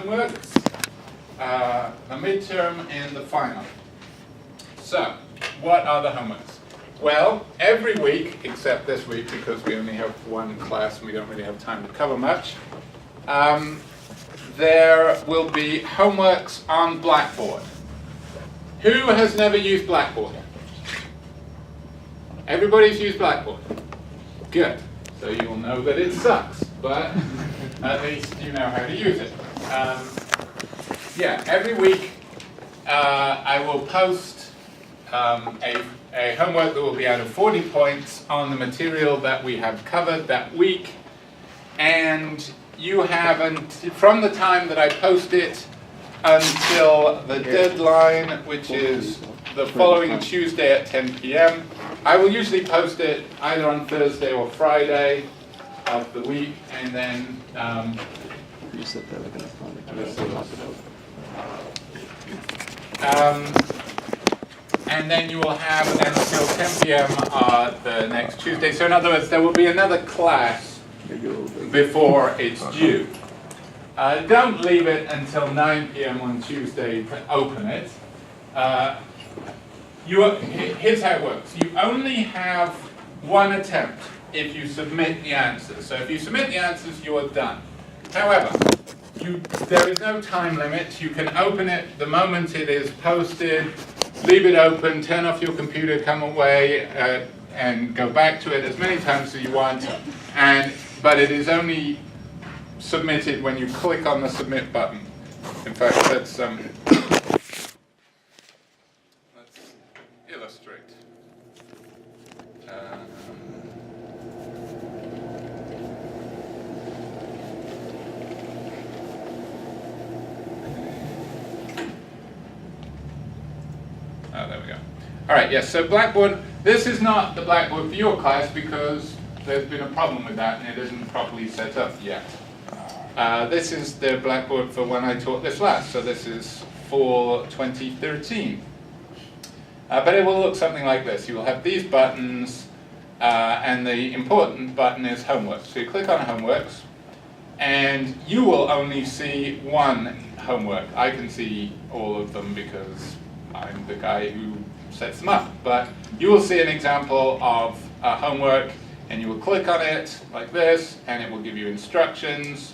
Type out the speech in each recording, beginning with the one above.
homeworks, the midterm and the final. So, what are the homeworks? Well, every week, except this week because we only have one class and we don't really have time to cover much, there will be homeworks on Blackboard. Who has never used Blackboard? Everybody's used Blackboard. Good. So you will know that it sucks, but at least you know how to use it. Yeah, every week I will post a homework that will be out of 40 points on the material that we have covered that week. And you have, from the time that I post it until the deadline, which is the following Tuesday at 10 p.m. I will usually post it either on Thursday or Friday of the week, and then and then you will have until 10 p.m. The next Tuesday. So in other words, there will be another class before it's due. Don't leave it until 9 p.m. on Tuesday to open it. Here's how it works. You only have one attempt if you submit the answers. So if you submit the answers, you are done. However, there is no time limit. You can open it the moment it is posted, leave it open, turn off your computer, come away, and go back to it as many times as you want. But it is only submitted when you click on the submit button. In fact, let's illustrate. There we go. All right, yes, so Blackboard, this is not the Blackboard for your class because there's been a problem with that and it isn't properly set up yet. This is the Blackboard for when I taught this last, so this is for 2013. But it will look something like this. You will have these buttons, and the important button is homework. So you click on homeworks, and you will only see one homework. I can see all of them because I'm the guy who sets them up. But you will see an example of a homework, and you will click on it like this, and it will give you instructions.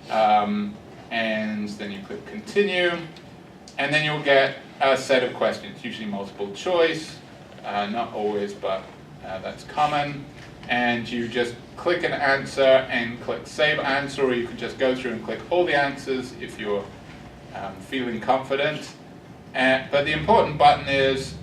And then you click continue, and then you'll get a set of questions, usually multiple choice, not always, but that's common. And you just click an answer and click save answer, or you can just go through and click all the answers if you're feeling confident. But the important button is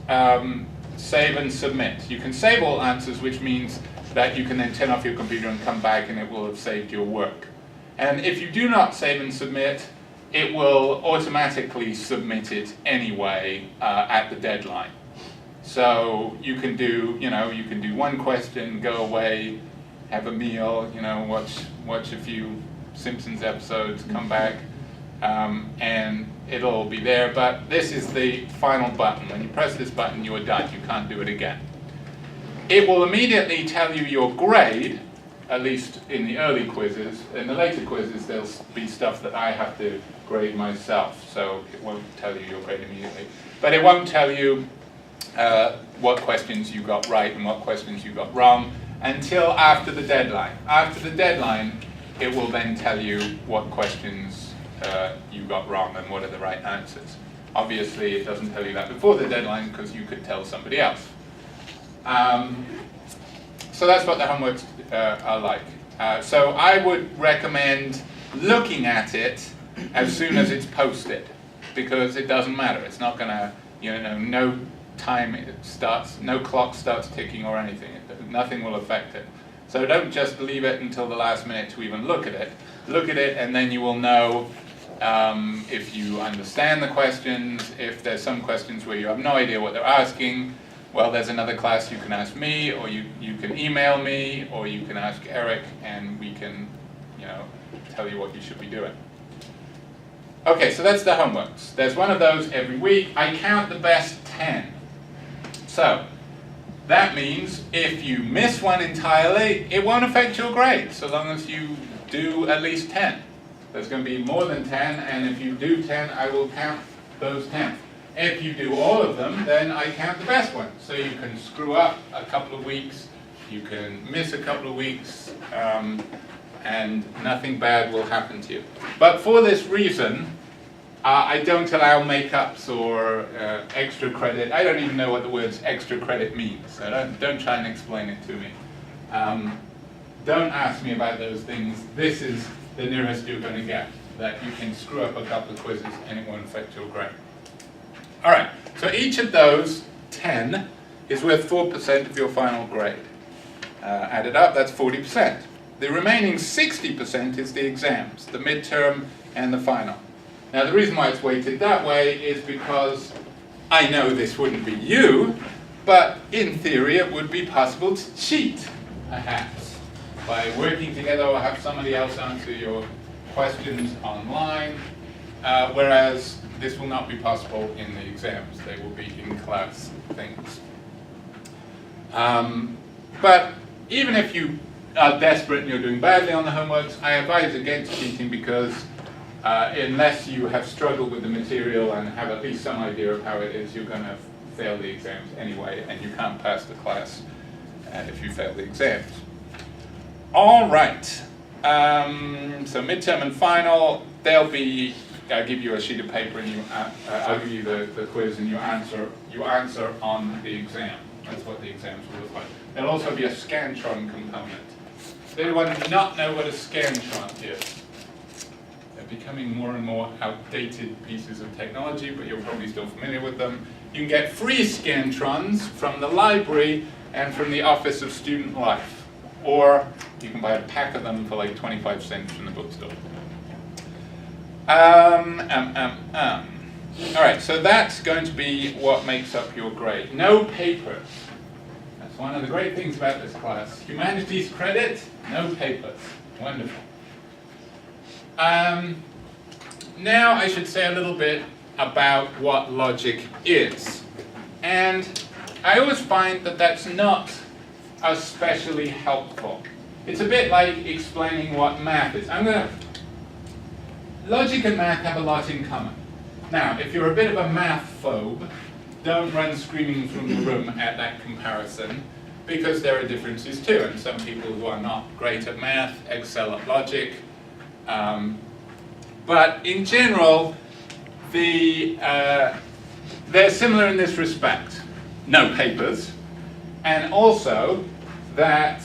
save and submit. You can save all answers, which means that you can then turn off your computer and come back and it will have saved your work. And if you do not save and submit, it will automatically submit it anyway at the deadline. So you can do, you can do one question, go away, have a meal, watch a few Simpsons episodes, come back, and it'll all be there. But this is the final button. When you press this button, you are done. You can't do it again. It will immediately tell you your grade, at least in the early quizzes. In the later quizzes, there'll be stuff that I have to grade myself, so it won't tell you your grade immediately. But it won't tell you what questions you got right and what questions you got wrong until after the deadline. After the deadline, it will then tell you what questions you got wrong and what are the right answers. Obviously, it doesn't tell you that before the deadline because you could tell somebody else. So that's what the homeworks are like. So I would recommend looking at it as soon as it's posted, because it doesn't matter. It's not going to, no time starts, no clock starts ticking or anything. Nothing will affect it. So don't just leave it until the last minute to even look at it. Look at it, and then you will know if you understand the questions. If there's some questions where you have no idea what they're asking, well, there's another class you can ask me, or you can email me, or you can ask Eric, and we can, tell you what you should be doing. Okay, so that's the homeworks. There's one of those every week. I count the best 10. So that means if you miss one entirely, it won't affect your grade, so long as you do at least 10. There's going to be more than 10, and if you do 10, I will count those 10. If you do all of them, then I count the best ones. So you can screw up a couple of weeks, you can miss a couple of weeks, and nothing bad will happen to you. But for this reason, I don't allow makeups or extra credit. I don't even know what the words extra credit means, so don't try and explain it to me. Don't ask me about those things. This is the nearest you're going to get, that you can screw up a couple of quizzes and it won't affect your grade. All right, so each of those 10 is worth 4% of your final grade. Added up, that's 40%. The remaining 60% is the exams, the midterm and the final. Now the reason why it's weighted that way is because I know this wouldn't be you, but in theory it would be possible to cheat, perhaps, by working together or have somebody else answer your questions online, whereas this will not be possible in the exams. They will be in-class things. But even if you are desperate and you're doing badly on the homeworks, I advise against cheating because unless you have struggled with the material and have at least some idea of how it is, you're going to fail the exams anyway, and you can't pass the class if you fail the exams. All right. So midterm and final, they'll be. I'll give you a sheet of paper, and I'll give you the quiz, and you answer on the exam. That's what the exams will look like. There'll also be a Scantron component. Does anyone not know what a Scantron is? They're becoming more and more outdated pieces of technology, but you're probably still familiar with them. You can get free Scantrons from the library and from the Office of Student Life, or you can buy a pack of them for like 25 cents from the bookstore. All right, so that's going to be what makes up your grade. No papers. That's one of the great things about this class. Humanities credit, no papers. Wonderful. Now I should say a little bit about what logic is. And I always find that that's not especially helpful. It's a bit like explaining what math is. Logic and math have a lot in common. Now, if you're a bit of a math phobe, don't run screaming from the room at that comparison, because there are differences too, and some people who are not great at math excel at logic. But in general, they're similar in this respect. No papers, and also that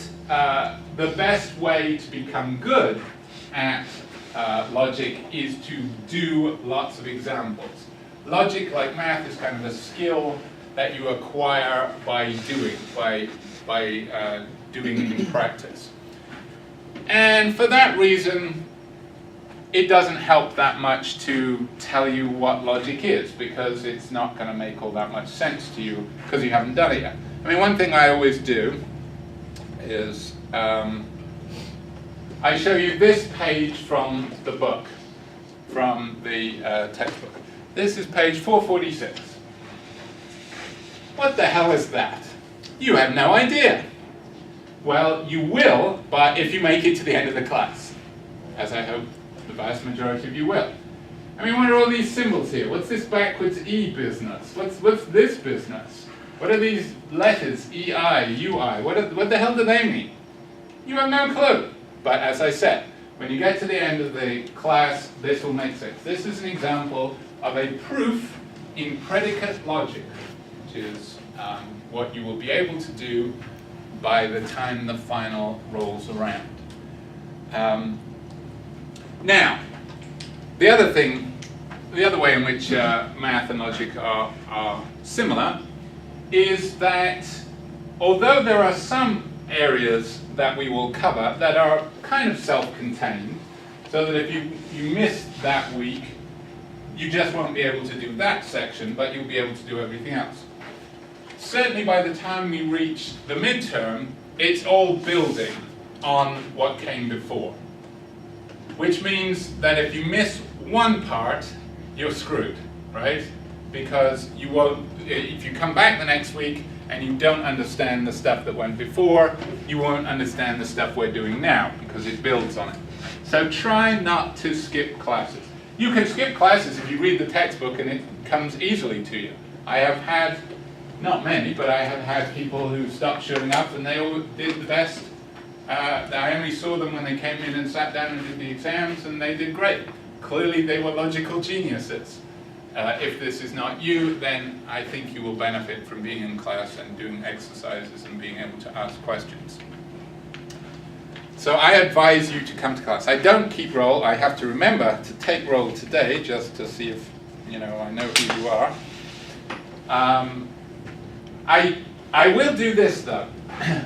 the best way to become good at logic is to do lots of examples. Logic, like math, is kind of a skill that you acquire by doing in practice. And for that reason, it doesn't help that much to tell you what logic is, because it's not going to make all that much sense to you because you haven't done it yet. I mean, one thing I always do is I show you this page from the book, from the textbook. This is page 446. What the hell is that? You have no idea. Well, you will, but if you make it to the end of the class, as I hope the vast majority of you will. I mean, what are all these symbols here? What's this backwards E business? What's this business? What are these letters, EI, UI? What the hell do they mean? You have no clue. But as I said, when you get to the end of the class, this will make sense. This is an example of a proof in predicate logic, which is what you will be able to do by the time the final rolls around. Now, the other way in which math and logic are similar is that although there are some areas that we will cover that are kind of self-contained, so that if you miss that week, you just won't be able to do that section, but you'll be able to do everything else. Certainly by the time we reach the midterm, it's all building on what came before. Which means that if you miss one part, you're screwed, right? Because you won't, if you come back the next week and you don't understand the stuff that went before, you won't understand the stuff we're doing now, because it builds on it. So try not to skip classes. You can skip classes if you read the textbook and it comes easily to you. I have had, not many, but I have had people who stopped showing up and they all did the best. I only saw them when they came in and sat down and did the exams, and they did great. Clearly they were logical geniuses. If this is not you, then I think you will benefit from being in class and doing exercises and being able to ask questions. So I advise you to come to class. I don't keep roll. I have to remember to take roll today just to see if I know who you are. I will do this though.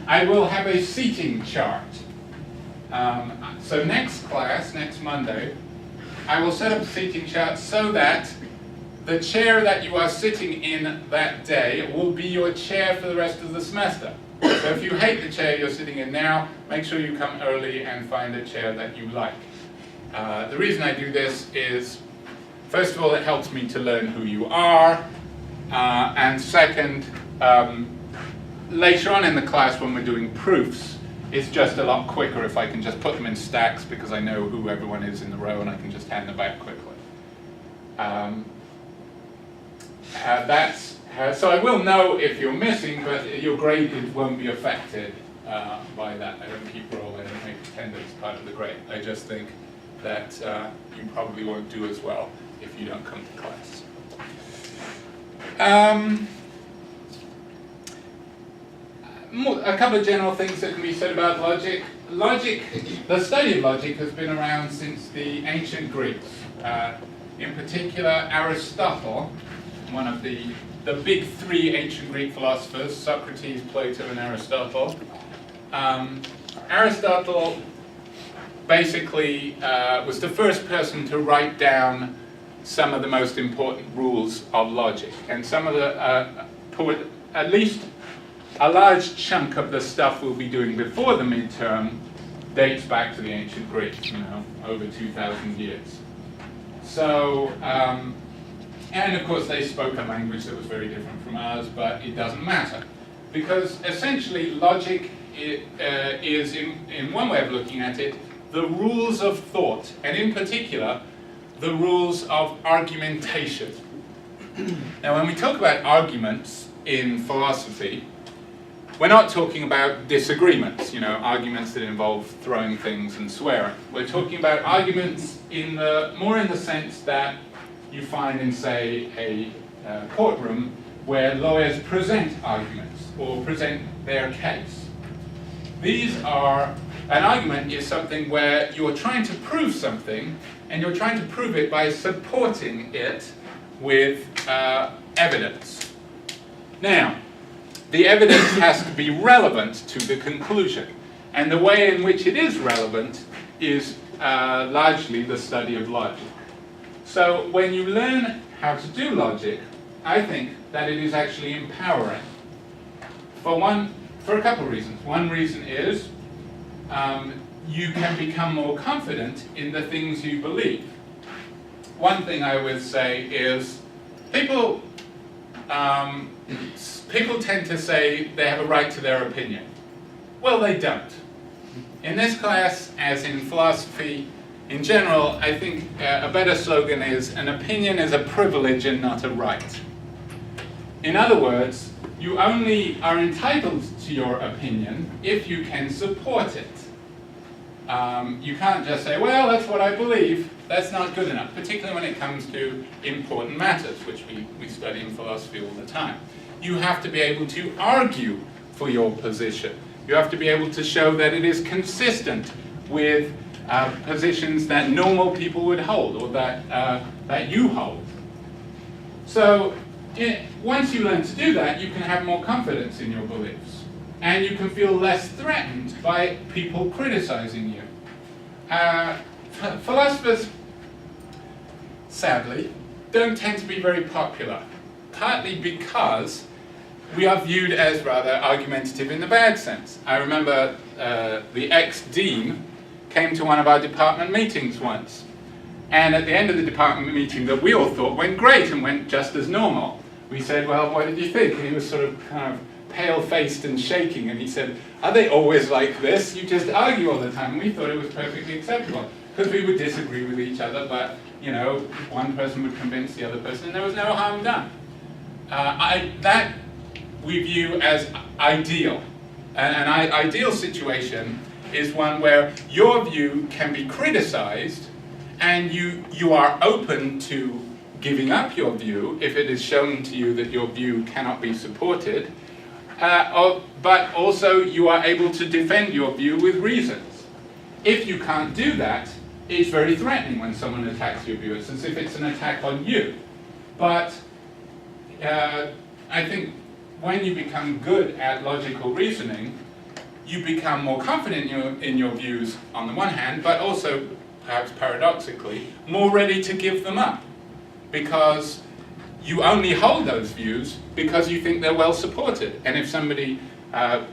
I will have a seating chart. So next class, next Monday, I will set up a seating chart so that the chair that you are sitting in that day will be your chair for the rest of the semester. So if you hate the chair you're sitting in now, make sure you come early and find a chair that you like. The reason I do this is, first of all, it helps me to learn who you are, and second, later on in the class when we're doing proofs, it's just a lot quicker if I can just put them in stacks because I know who everyone is in the row and I can just hand them back quickly. So I will know if you're missing, but your grade won't be affected by that. I don't keep roll, I don't make attendance part of the grade. I just think that you probably won't do as well if you don't come to class. A couple of general things that can be said about logic. The study of logic has been around since the ancient Greeks. In particular, Aristotle, one of the big three ancient Greek philosophers, Socrates, Plato, and Aristotle. Aristotle basically was the first person to write down some of the most important rules of logic. And some of at least a large chunk of the stuff we'll be doing before the midterm dates back to the ancient Greeks, over 2,000 years. So, and of course they spoke a language that was very different from ours, but it doesn't matter. Because essentially logic is, in one way of looking at it, the rules of thought, and in particular, the rules of argumentation. Now when we talk about arguments in philosophy, we're not talking about disagreements, arguments that involve throwing things and swearing. We're talking about arguments more in the sense that you find in, say, a courtroom where lawyers present arguments or present their case. An argument is something where you're trying to prove something and you're trying to prove it by supporting it with evidence. Now, the evidence has to be relevant to the conclusion, and the way in which it is relevant is largely the study of logic. So when you learn how to do logic, I think that it is actually empowering. For a couple of reasons. One reason is you can become more confident in the things you believe. One thing I would say is people tend to say they have a right to their opinion. Well, they don't. In this class, as in philosophy in general, I think a better slogan is, an opinion is a privilege and not a right. In other words, you only are entitled to your opinion if you can support it. You can't just say, well, that's what I believe. That's not good enough, particularly when it comes to important matters, which we study in philosophy all the time. You have to be able to argue for your position. You have to be able to show that it is consistent with positions that normal people would hold, or that you hold. So once you learn to do that, you can have more confidence in your beliefs. And you can feel less threatened by people criticizing you. Philosophers, sadly, don't tend to be very popular, partly because we are viewed as rather argumentative in the bad sense. I remember the ex-dean came to one of our department meetings once, and at the end of the department meeting that we all thought went great and went just as normal, we said, well, what did you think? And he was sort of kind of pale-faced and shaking, and he said, are they always like this? You just argue all the time. And we thought it was perfectly acceptable. Because because we would disagree with each other, but you know, one person would convince the other person, and there was no harm done. That we view as ideal. An ideal situation is one where your view can be criticized, and you are open to giving up your view if it is shown to you that your view cannot be supported, but also you are able to defend your view with reasons. If you can't do that, it's very threatening when someone attacks your view. It's as if it's an attack on you. But I think when you become good at logical reasoning, you become more confident in your views on the one hand, but also, perhaps paradoxically, more ready to give them up. Because you only hold those views because you think they're well supported. And if somebody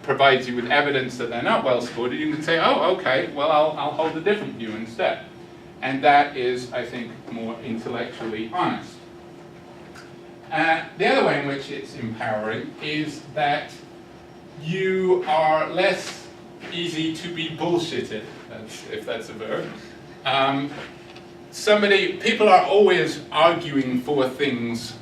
provides you with evidence that they're not well supported, you can say, oh, okay, well, I'll hold a different view instead. And that is, I think, more intellectually honest. The other way in which it's empowering is that you are less easy to be bullshitted, if that's a verb. People are always arguing for things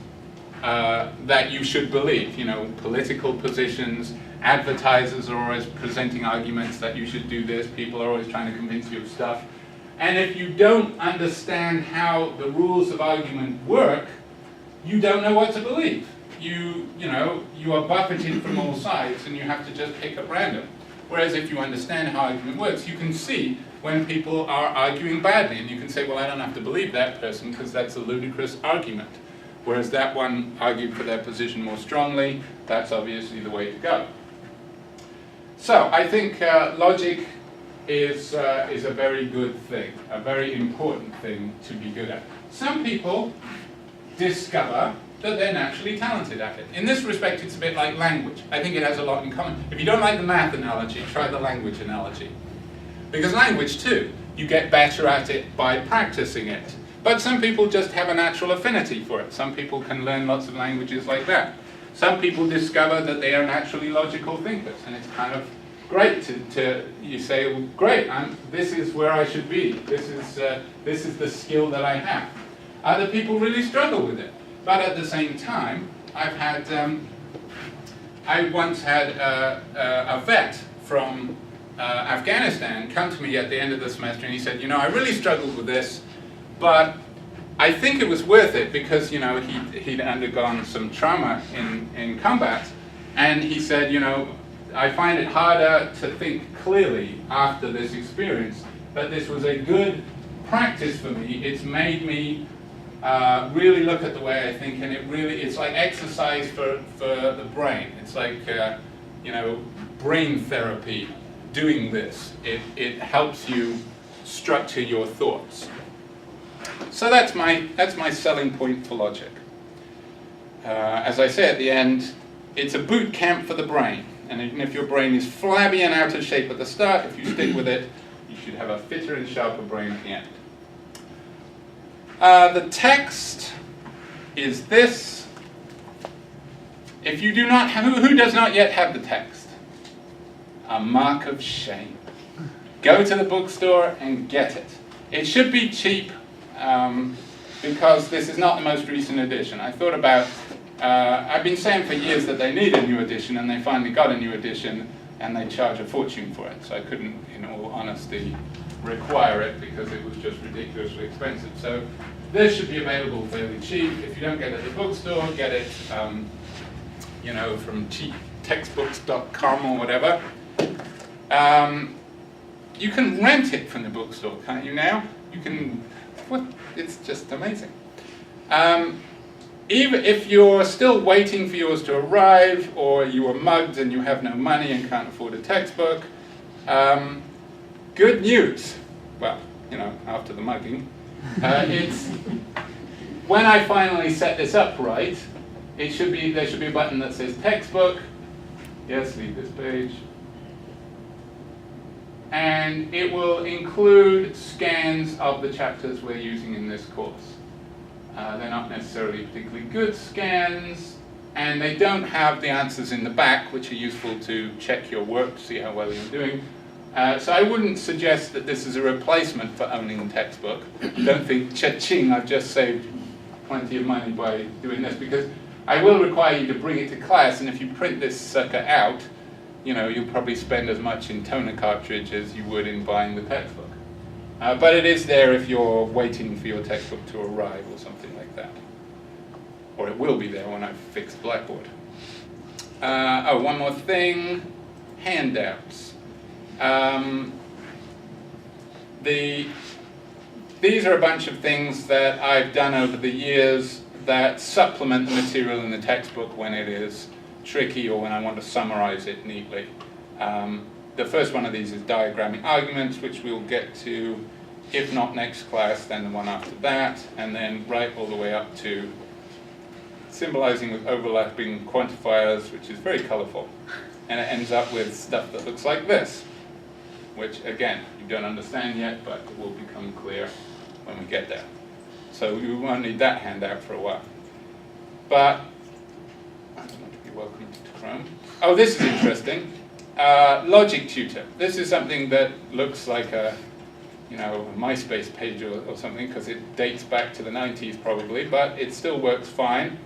that you should believe. You know, political positions, advertisers are always presenting arguments that you should do this, people are always trying to convince you of stuff. And if you don't understand how the rules of argument work, you don't know what to believe. You are buffeted from all sides and you have to just pick at random. Whereas if you understand how argument works, you can see when people are arguing badly, and you can say, well, I don't have to believe that person because that's a ludicrous argument. Whereas that one argued for their position more strongly, that's obviously the way to go. So I think logic is a very good thing, a very important thing to be good at. Some people discover that they're naturally talented at it. In this respect, it's a bit like language. I think it has a lot in common. If you don't like the math analogy, try the language analogy. Because language, too, you get better at it by practicing it. But some people just have a natural affinity for it. Some people can learn lots of languages like that. Some people discover that they are naturally logical thinkers, and it's kind of great to you say, well, great, this is where I should be. This is the skill that I have. Other people really struggle with it. But at the same time, I once had a vet from Afghanistan come to me at the end of the semester, and he said, you know, I really struggled with this, but I think it was worth it because, you know, he'd undergone some trauma in combat, and he said, you know, I find it harder to think clearly after this experience, but this was a good practice for me. It's made me really look at the way I think, and it's like exercise for the brain. It's like, you know, brain therapy. Doing this, it helps you structure your thoughts. So that's my selling point for logic. As I say at the end, it's a boot camp for the brain. And even if your brain is flabby and out of shape at the start, if you stick with it, you should have a fitter and sharper brain at the end. The text is this. If you do not, who does not yet have the text? A mark of shame. Go to the bookstore and get it. It should be cheap because this is not the most recent edition. I thought about, I've been saying for years that they need a new edition, and they finally got a new edition, and they charge a fortune for it. So I couldn't, in all honesty, require it because it was just ridiculously expensive. So this should be available fairly cheap. If you don't get it at the bookstore, get it, you know, from cheaptextbooks.com or whatever. You can rent it from the bookstore, can't you now? You can, it's just amazing. Even if you're still waiting for yours to arrive, or you are mugged and you have no money and can't afford a textbook, good news. Well, you know, after the mugging. It's, when I finally set this up right, there should be a button that says textbook. Yes, leave this page. And it will include scans of the chapters we're using in this course. They're not necessarily particularly good scans, and they don't have the answers in the back, which are useful to check your work, to see how well you're doing. So I wouldn't suggest that this is a replacement for owning the textbook. Don't think, cha-ching, I've just saved plenty of money by doing this, because I will require you to bring it to class, and if you print this sucker out, you know, you'll probably spend as much in toner cartridge as you would in buying the textbook. But it is there if you're waiting for your textbook to arrive or something like that. Or it will be there when I've fixed Blackboard. Oh, one more thing, handouts. These are a bunch of things that I've done over the years that supplement the material in the textbook when it is tricky or when I want to summarize it neatly. The first one of these is diagramming arguments, which we'll get to, if not next class, then the one after that, and then right all the way up to symbolizing with overlapping quantifiers, which is very colorful. And it ends up with stuff that looks like this, which again, you don't understand yet, but it will become clear when we get there. So you won't need that handout for a while. But I don't want to be welcome to Chrome. Oh, this is interesting. Logic Tutor. This is something that looks like a, you know, a MySpace page or something, because it dates back to the 90s probably, but it still works fine.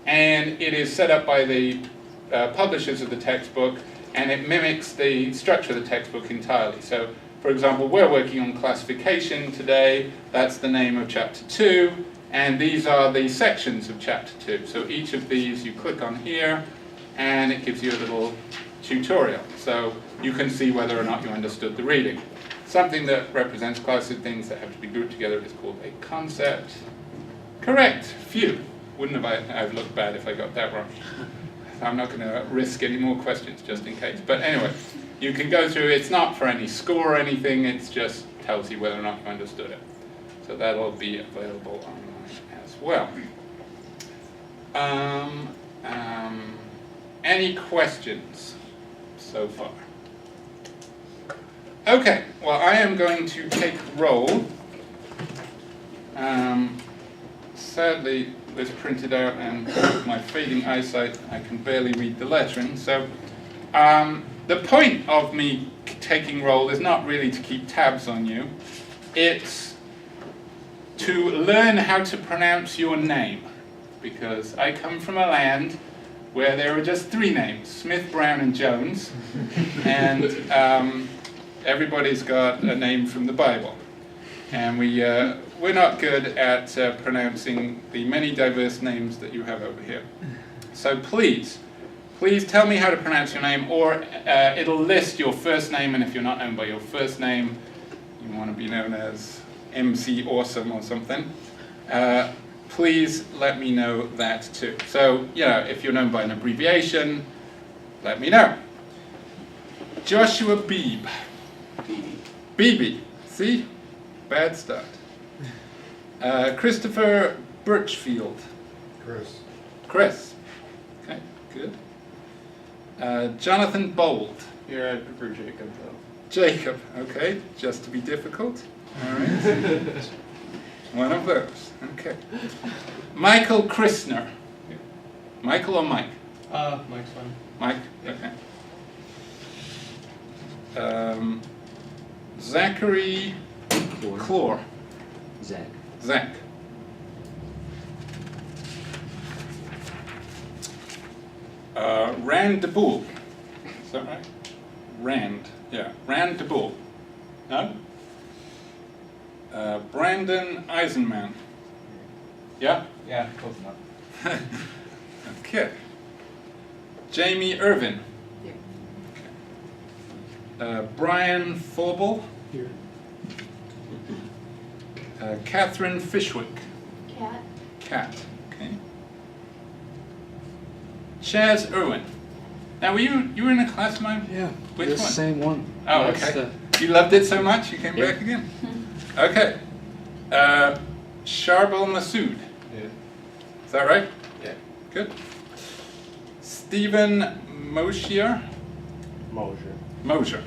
And it is set up by the publishers of the textbook, and it mimics the structure of the textbook entirely. So, for example, we're working on classification today. That's the name of chapter 2, and these are the sections of chapter 2. So each of these you click on here, and it gives you a little tutorial. So you can see whether or not you understood the reading. Something that represents classes, things that have to be grouped together, is called a concept. Correct. Phew. Wouldn't have I've looked bad if I got that wrong. I'm not going to risk any more questions just in case. But anyway, you can go through. It's not for any score or anything. It just tells you whether or not you understood it. So that'll be available online as well. Any questions so far? Okay, well, I am going to take roll. Sadly, this printed out, and with my fading eyesight, I can barely read the lettering. So the point of me taking roll is not really to keep tabs on you. It's to learn how to pronounce your name, because I come from a land where there are just 3 names, Smith, Brown, and Jones, and everybody's got a name from the Bible. And we're not good at pronouncing the many diverse names that you have over here. So please tell me how to pronounce your name, or it'll list your first name, and if you're not known by your first name, you want to be known as MC Awesome or something, please let me know that too. So, you know, if you're known by an abbreviation, let me know. Joshua Beebe. BB. See? Bad start. Christopher Birchfield. Chris. Okay, good. Jonathan Bold. Here, I prefer Jacob, though. Jacob, okay, just to be difficult. All right. One of those, okay. Michael Christner. Michael or Mike? Mike's fine. Mike, okay. Zachary Clore. Zach. Rand de Boel. Is that right? Rand, yeah. Rand de Boel. No? Brandon Eisenman. Yeah? Yeah, close enough. Okay. Jamie Irvin. Yeah. Brian Forbel. Here. Catherine Fishwick. Cat. Okay. Chaz Irwin. Now, you were in a class of mine? Yeah. Which the one? Same one. Oh, That's okay. You loved it so much, you came back again? Okay. Sharbel Masood. Yeah. Is that right? Yeah. Good. Stephen Moshier. Mosher.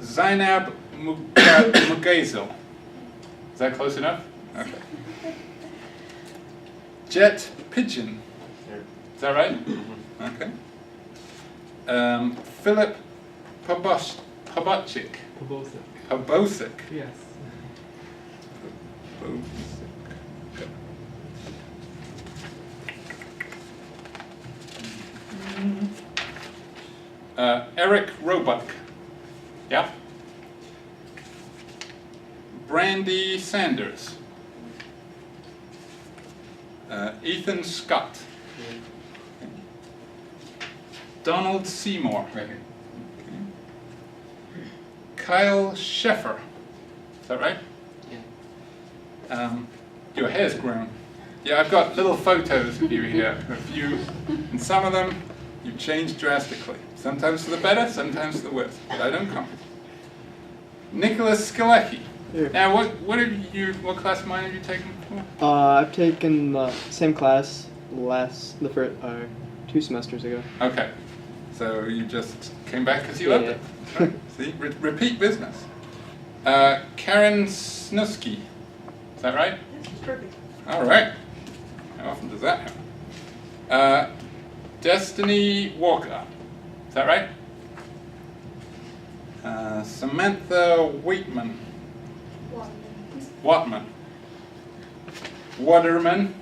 Zainab Mugazel. Is that close enough? Okay. Jet Pigeon. Is that right? Okay. Philip Pobocic. Pobocic. Yes. Eric Roebuck. Yeah. Brandy Sanders. Ethan Scott. Donald Seymour. Okay. Kyle Sheffer. Is that right? Yeah. Your hair's grown. Yeah, I've got little photos of you here. And some of them you've changed drastically. Sometimes for the better, sometimes for the worse. But I don't comment. Nicholas Skalecki. Here. Now, what class of mine have you taken before? I've taken the same class the first 2 semesters ago. Okay, so you just came back because you loved it. Right. See, repeat business. Karen Snusky, is that right? Yes, it's perfect. All right. How often does that happen? Destiny Walker, is that right? Samantha Waitman. Watman. Waterman.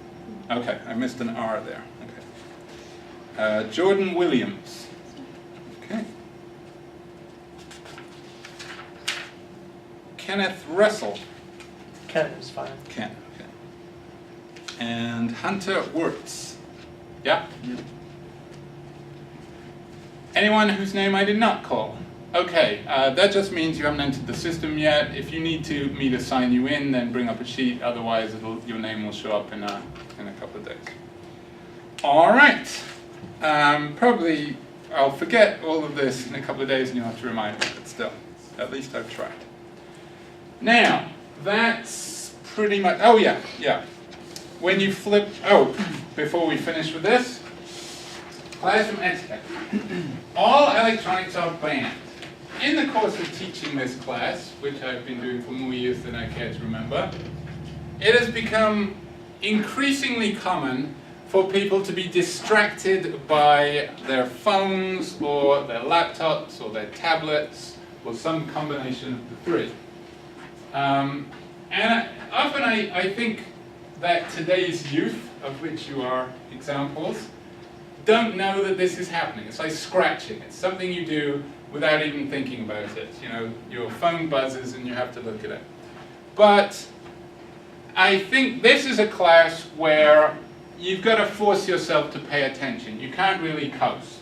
Okay, I missed an R there. Okay. Jordan Williams. Okay. Kenneth Russell. Ken is fine. Ken. Okay. And Hunter Wirtz. Yeah? Anyone whose name I did not call? Okay, that just means you haven't entered the system yet. If you need me to sign you in, then bring up a sheet. Otherwise, your name will show up in a couple of days. All right. Probably I'll forget all of this in a couple of days, and you'll have to remind me. But still, at least I've tried. Now, that's pretty much. Oh yeah. When you flip. Oh, before we finish with this, classroom etiquette. All electronics are banned. In the course of teaching this class, which I've been doing for more years than I care to remember, it has become increasingly common for people to be distracted by their phones or their laptops or their tablets or some combination of the three. And often I think that today's youth, of which you are examples, don't know that this is happening. It's like scratching. It's something you do without even thinking about it. You know, your phone buzzes and you have to look at it. But I think this is a class where you've got to force yourself to pay attention. You can't really coast.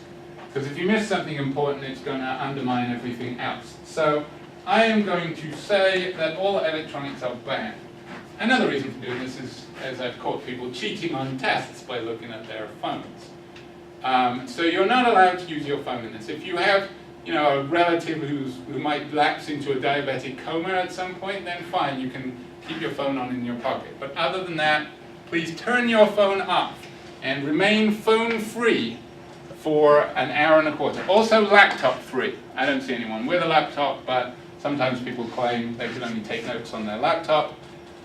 Because if you miss something important, it's going to undermine everything else. So I am going to say that all electronics are banned. Another reason for doing this is, as I've caught people cheating on tests by looking at their phones. So you're not allowed to use your phone in this. If you have, a relative who might lapse into a diabetic coma at some point, then fine, you can keep your phone on in your pocket. But other than that, please turn your phone off and remain phone-free for an hour and a quarter. Also laptop-free. I don't see anyone with a laptop, but sometimes people claim they can only take notes on their laptop.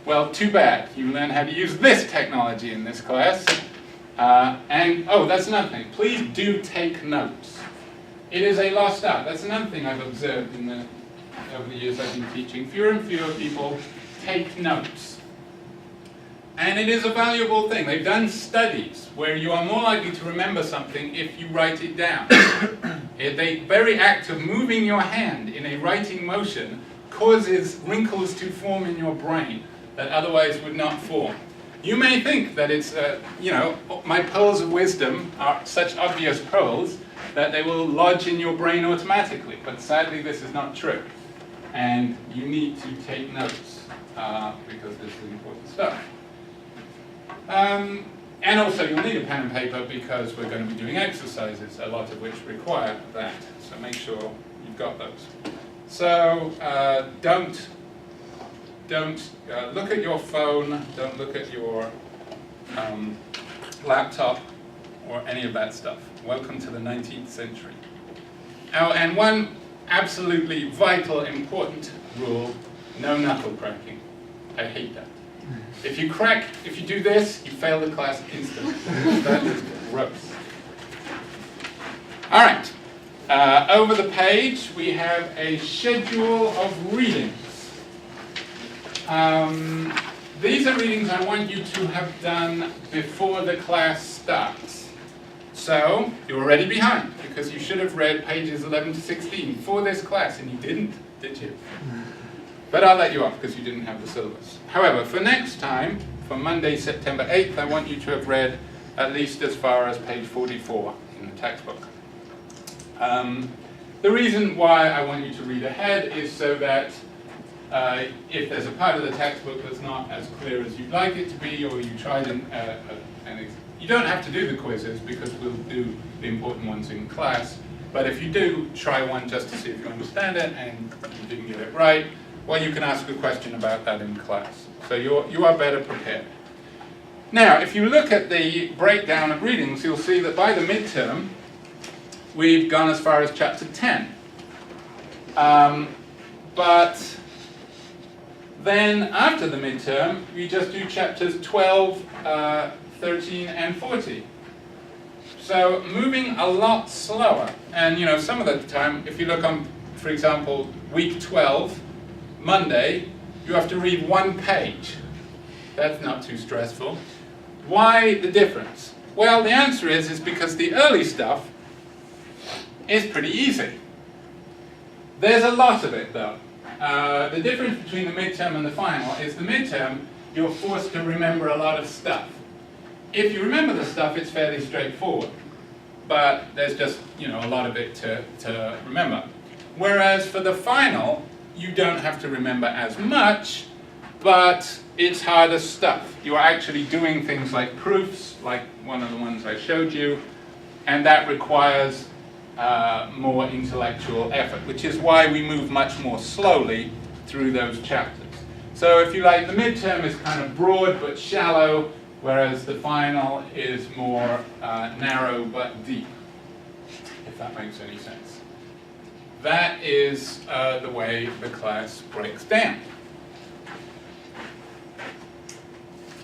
Well, too bad. You learn how to use this technology in this class. That's another thing. Please do take notes. It is a lost art. That's another thing I've observed over the years I've been teaching. Fewer and fewer people take notes. And it is a valuable thing. They've done studies where you are more likely to remember something if you write it down. The very act of moving your hand in a writing motion causes wrinkles to form in your brain that otherwise would not form. You may think that it's, my pearls of wisdom are such obvious pearls that they will lodge in your brain automatically, but sadly this is not true. And you need to take notes because this is important stuff. And also you'll need a pen and paper because we're going to be doing exercises, a lot of which require that. So make sure you've got those. So don't look at your phone, don't look at your laptop or any of that stuff. Welcome to the 19th century. Oh, and one absolutely vital, important rule, no knuckle cracking. I hate that. If you do this, you fail the class instantly. That is gross. All right. Over the page, we have a schedule of readings. These are readings I want you to have done before the class starts. So, you're already behind, because you should have read pages 11 to 16 for this class, and you didn't, did you? But I'll let you off, because you didn't have the syllabus. However, for next time, for Monday, September 8th, I want you to have read at least as far as page 44 in the textbook. The reason why I want you to read ahead is so that if there's a part of the textbook that's not as clear as you'd like it to be, or you tried you don't have to do the quizzes because we'll do the important ones in class, but if you do, try one just to see if you understand it and you didn't get it right, well, you can ask a question about that in class. So you are better prepared. Now, if you look at the breakdown of readings, you'll see that by the midterm, we've gone as far as chapter 10. But then after the midterm, we just do chapters 12, 13, and 14. So moving a lot slower. And you know, some of the time, if you look on, for example, week 12, Monday, you have to read one page. That's not too stressful. Why the difference? Well, the answer is because the early stuff is pretty easy. There's a lot of it, though. The difference between the midterm and the final is the midterm, you're forced to remember a lot of stuff. If you remember the stuff, it's fairly straightforward. But there's just, you know, a lot of it to remember. Whereas for the final, you don't have to remember as much, but it's harder stuff. You're actually doing things like proofs, like one of the ones I showed you, and that requires more intellectual effort, which is why we move much more slowly through those chapters. So if you like, the midterm is kind of broad but shallow, whereas the final is more narrow but deep, if that makes any sense. That is the way the class breaks down.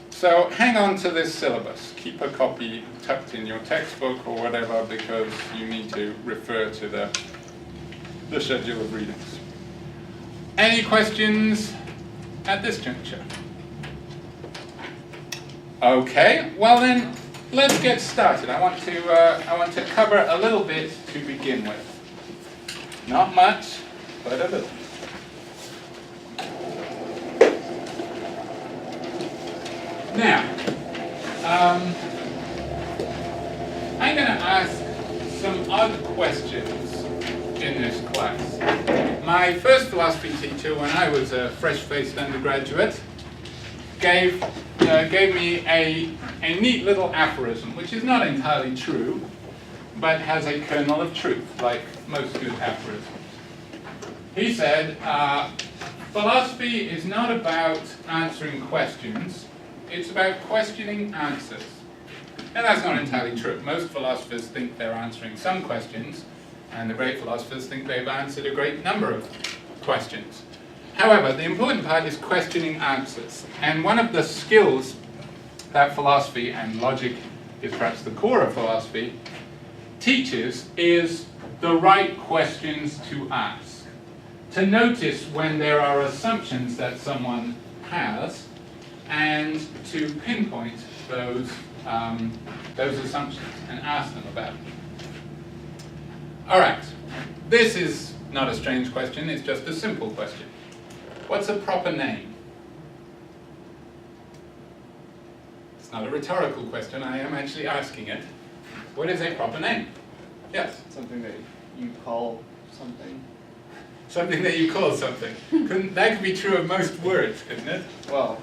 So hang on to this syllabus. Keep a copy tucked in your textbook or whatever, because you need to refer to the schedule of readings. Any questions at this juncture? Okay, well then, let's get started. I want to cover a little bit to begin with. Not much, but a little. Now, I'm going to ask some odd questions in this class. My first philosophy teacher, when I was a fresh-faced undergraduate, gave me a neat little aphorism, which is not entirely true, but has a kernel of truth, like most good aphorisms. He said, philosophy is not about answering questions, it's about questioning answers. And that's not entirely true. Most philosophers think they're answering some questions, and the great philosophers think they've answered a great number of questions. However, the important part is questioning answers. And one of the skills that philosophy, and logic is perhaps the core of philosophy, teaches is the right questions to ask. To notice when there are assumptions that someone has, and to pinpoint those assumptions and ask them about them. All right, this is not a strange question, it's just a simple question. What's a proper name? It's not a rhetorical question, I am actually asking it. What is a proper name? Yes? Something that you call something. Something that you call something. That could be true of most words, couldn't it? Well,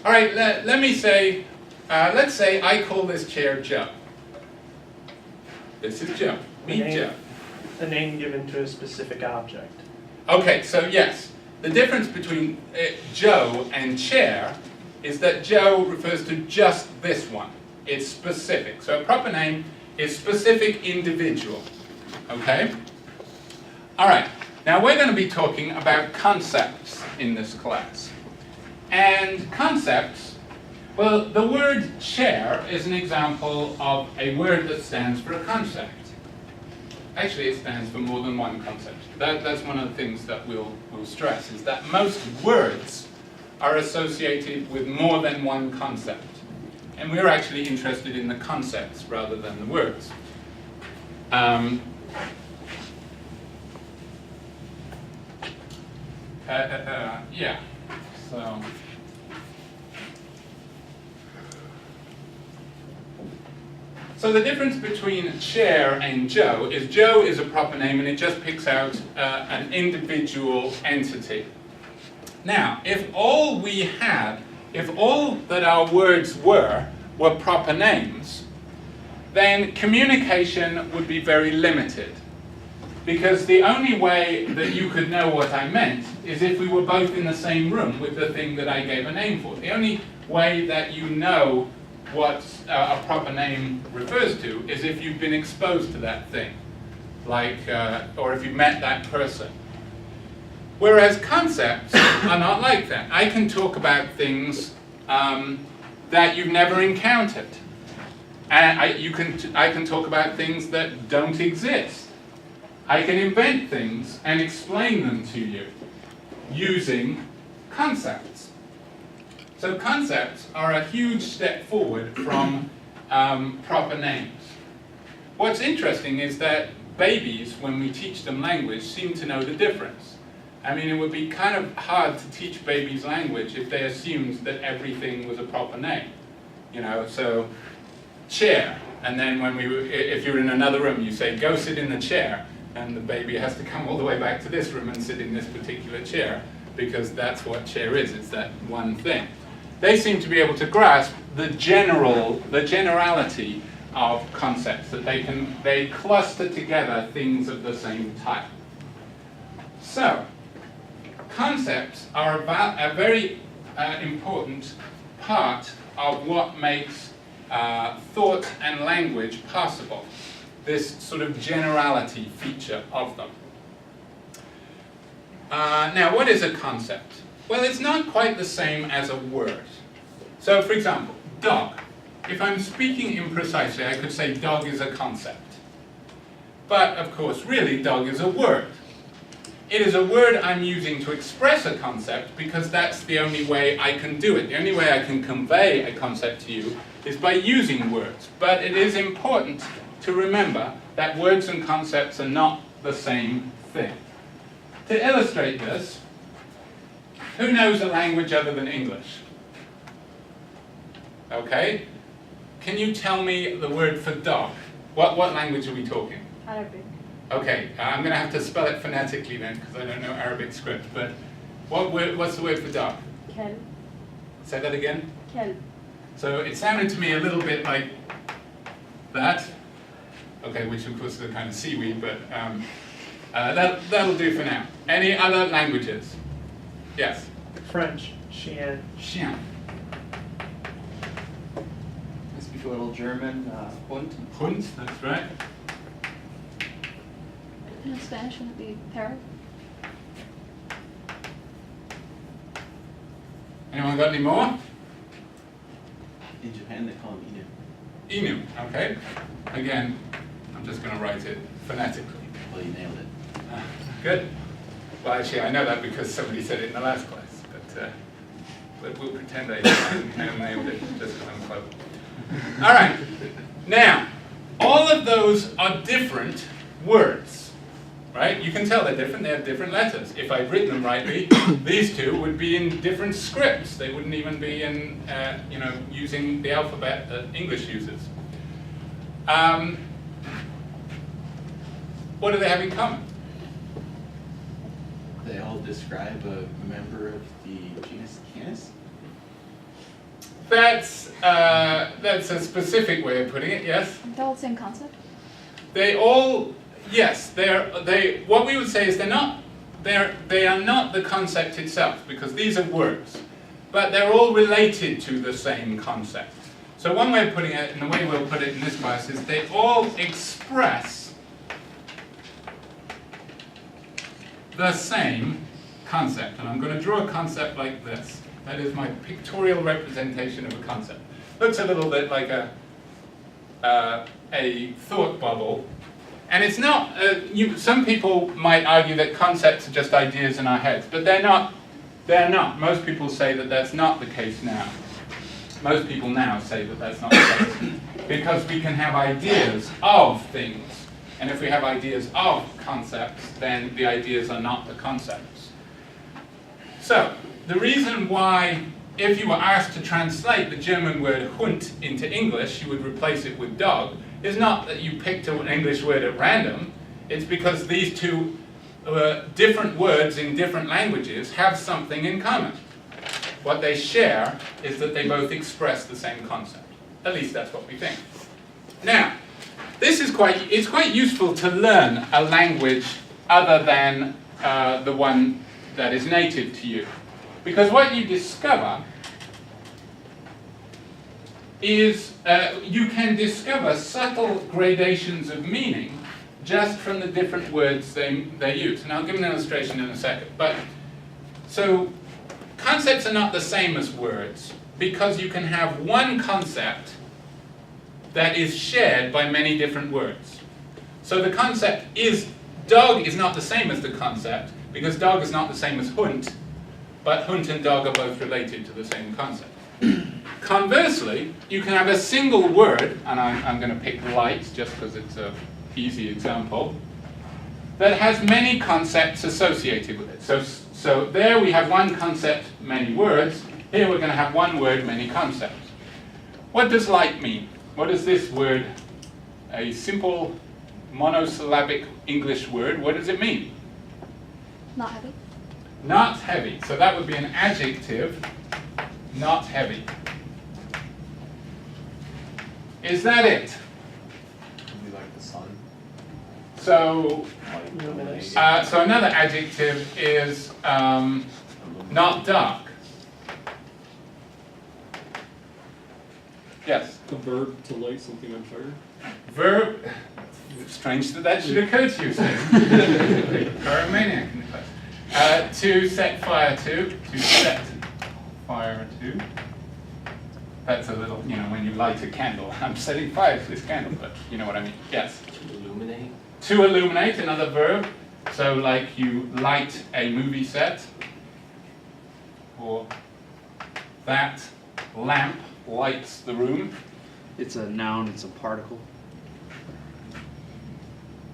all right, let me say, let's say I call this chair Joe. This is Joe. Meet Joe. A name given to a specific object. Okay, so yes, the difference between Joe and chair is that Joe refers to just this one. It's specific. So a proper name is specific individual. Okay? All right, now we're going to be talking about concepts in this class. And concepts, well, the word chair is an example of a word that stands for a concept. actually it stands for more than one concept. That's one of the things that we'll stress, is that most words are associated with more than one concept. And we're actually interested in the concepts rather than the words. Yeah, so the difference between chair and Joe is a proper name, and it just picks out an individual entity. Now, if all that our words were proper names, then communication would be very limited. Because the only way that you could know what I meant is if we were both in the same room with the thing that I gave a name for. The only way that you know what a proper name refers to is if you've been exposed to that thing, like, or if you met that person. Whereas concepts are not like that. I can talk about things that you've never encountered. And I can talk about things that don't exist. I can invent things and explain them to you using concepts. So concepts are a huge step forward from proper names. What's interesting is that babies, when we teach them language, seem to know the difference. I mean, it would be kind of hard to teach babies language if they assumed that everything was a proper name. You know, so chair, and then if you're in another room, you say, go sit in the chair, and the baby has to come all the way back to this room and sit in this particular chair, because that's what chair is, it's that one thing. They seem to be able to grasp the generality of concepts, that they cluster together things of the same type. So, concepts are a very important part of what makes thought and language possible. This sort of generality feature of them. Now, what is a concept? Well, it's not quite the same as a word. So, for example, dog. If I'm speaking imprecisely, I could say dog is a concept. But, of course, really, dog is a word. It is a word I'm using to express a concept because that's the only way I can do it. The only way I can convey a concept to you is by using words. But it is important to remember that words and concepts are not the same thing. To illustrate this, who knows a language other than English? Okay? Can you tell me the word for dog? What language are we talking? Arabic. Okay, I'm going to have to spell it phonetically then, because I don't know Arabic script. But what's the word for dog? Kelb. Say that again? Kelb. So it sounded to me a little bit like that. Okay, which of course is a kind of seaweed, but that'll do for now. Any other languages? Yes? French, chien. Chien. I speak a little German, Hund. Hund, that's right. In Spanish, would it be parrot? Anyone got any more? In Japan, they call them Inu. Inu, okay. Again, I'm just going to write it phonetically. Well, you nailed it. Good. Well, actually, I know that because somebody said it in the last class, but we'll pretend I nailed it just because I'm clever. All right. Now, all of those are different words, right? You can tell they're different. They have different letters. If I'd written them rightly, these two would be in different scripts. They wouldn't even be in, using the alphabet that English uses. What do they have in common? They all describe a member of the genus Canis. That's a specific way of putting it. Yes. They're all the same concept? They all, yes. What we would say is they are not the concept itself, because these are words, but they're all related to the same concept. So one way of putting it, and the way we'll put it in this class, is they all express the same concept. And I'm going to draw a concept like this. That is my pictorial representation of a concept. Looks a little bit like a thought bubble. And it's not, some people might argue that concepts are just ideas in our heads, but they're not. They're not. Most people say that that's not the case now. Most people now say that that's not the case. Because we can have ideas of things. And if we have ideas of concepts, then the ideas are not the concepts. So, the reason why, if you were asked to translate the German word Hund into English, you would replace it with dog, is not that you picked an English word at random. It's because these two different words in different languages have something in common. What they share is that they both express the same concept. At least that's what we think. Now, it's quite useful to learn a language other than the one that is native to you. Because what you discover is you can discover subtle gradations of meaning just from the different words they use. And I'll give an illustration in a second. So concepts are not the same as words because you can have one concept that is shared by many different words. So the concept is, dog is not the same as the concept because dog is not the same as Hund, but Hund and dog are both related to the same concept. Conversely, you can have a single word, and I'm going to pick light just because it's an easy example, that has many concepts associated with it. So there we have one concept, many words. Here we're going to have one word, many concepts. What does light mean? What is this word? A simple monosyllabic English word. What does it mean? Not heavy. Not heavy. So that would be an adjective, not heavy. Is that it? We like the sun. So another adjective is not dark. Yes? The verb to light something on fire? Verb. Strange that should occur to you, sir. Pyromaniac in the class. To set fire to. To set fire to. That's a little, when you light a candle. I'm setting fire to this candle, but you know what I mean. Yes? To illuminate. To illuminate, another verb. So like you light a movie set. Or that lamp lights the room. It's a noun, it's a particle.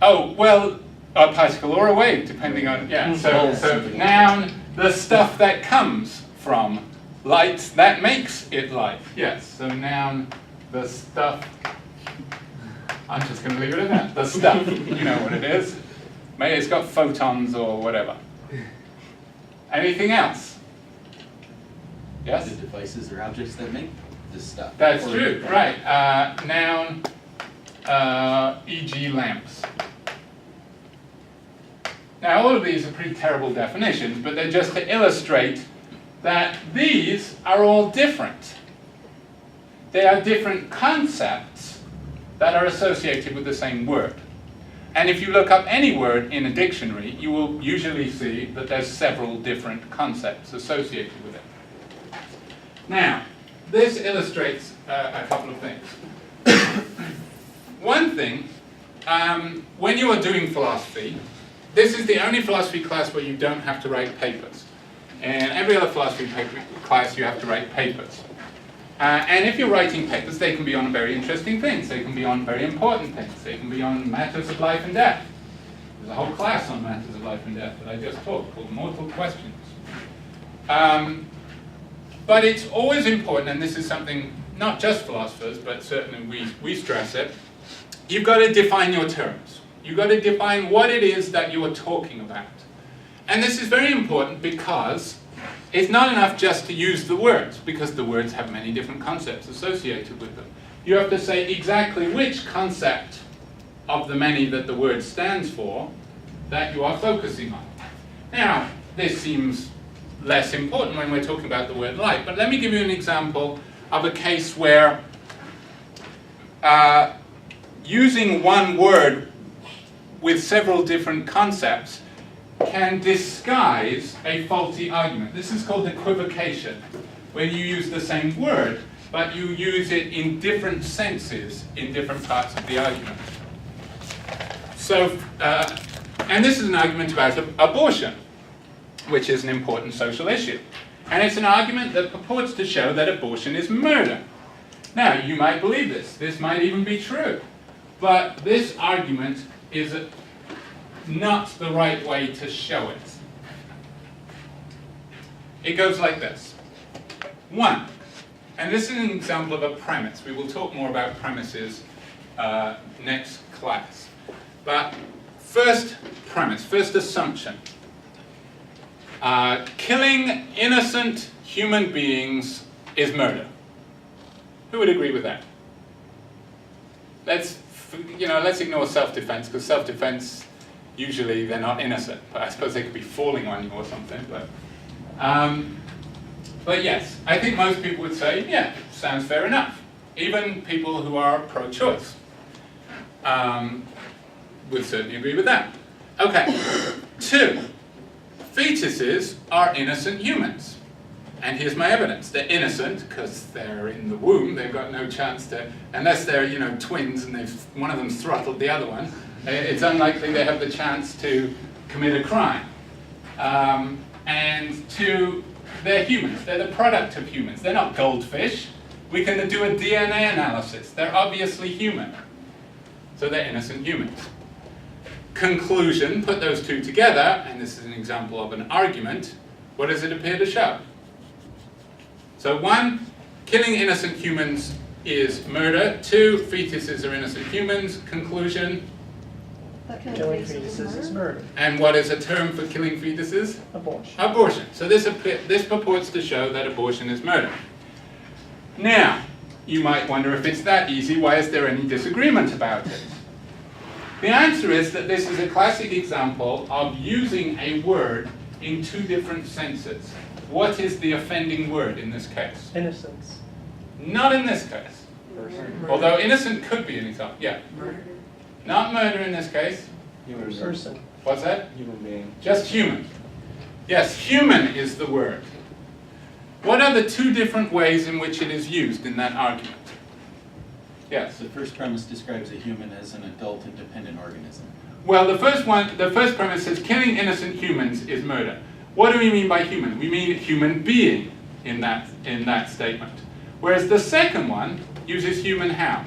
Oh, well, a particle or a wave, depending on, yeah. So noun, the stuff that comes from light, that makes it light. Yes, so noun, the stuff. I'm just going to leave it at that. The stuff, you know what it is. Maybe it's got photons or whatever. Anything else? Yes? The devices or objects that make this stuff. That's true, right. Noun, e.g. lamps. Now all of these are pretty terrible definitions, but they're just to illustrate that these are all different. They are different concepts that are associated with the same word. And if you look up any word in a dictionary, you will usually see that there's several different concepts associated with it. Now, this illustrates a couple of things. One thing, when you are doing philosophy, this is the only philosophy class where you don't have to write papers. In every other philosophy class, you have to write papers. And if you're writing papers, they can be on very interesting things. They can be on very important things. They can be on matters of life and death. There's a whole class on matters of life and death that I just taught called Mortal Questions. But it's always important, and this is something not just philosophers, but certainly we stress it, you've got to define your terms. You've got to define what it is that you are talking about. And this is very important because it's not enough just to use the words, because the words have many different concepts associated with them. You have to say exactly which concept of the many that the word stands for that you are focusing on. Now, this seems less important when we're talking about the word light, but let me give you an example of a case where using one word with several different concepts can disguise a faulty argument. This is called equivocation, when you use the same word, but you use it in different senses in different parts of the argument. So, and this is an argument about abortion, which is an important social issue. And it's an argument that purports to show that abortion is murder. Now, you might believe this. This might even be true. But this argument is not the right way to show it. It goes like this. 1, and this is an example of a premise. We will talk more about premises next class. But first premise, first assumption. Killing innocent human beings is murder. Who would agree with that? Let's ignore self-defense, because self-defense, usually they're not innocent. But I suppose they could be falling on you or something. But yes, I think most people would say, yeah, sounds fair enough. Even people who are pro-choice would certainly agree with that. Okay, 2, fetuses are innocent humans. And here's my evidence. They're innocent because they're in the womb. They've got no chance to, unless they're twins and one of them's throttled the other one, it's unlikely they have the chance to commit a crime. And 2, they're humans. They're the product of humans. They're not goldfish. We can do a DNA analysis. They're obviously human. So they're innocent humans. Conclusion, put those two together, and this is an example of an argument. What does it appear to show? So 1, killing innocent humans is murder. 2, fetuses are innocent humans. Conclusion. That Killing fetuses is murder. And what is a term for killing fetuses? Abortion. Abortion. So this purports to show that abortion is murder. Now, you might wonder if it's that easy, why is there any disagreement about it? The answer is that this is a classic example of using a word in 2 different senses. What is the offending word in this case? Innocence. Not in this case. Although innocent could be an example. Yeah. Murder. Not murder in this case. Human being. Person. What's that? Human being. Just human. Yes, human is the word. What are the 2 different ways in which it is used in that argument? Yes. The first premise describes a human as an adult independent organism. Well, the first premise says killing innocent humans is murder. What do we mean by human? We mean human being in that statement. Whereas the second one uses human how?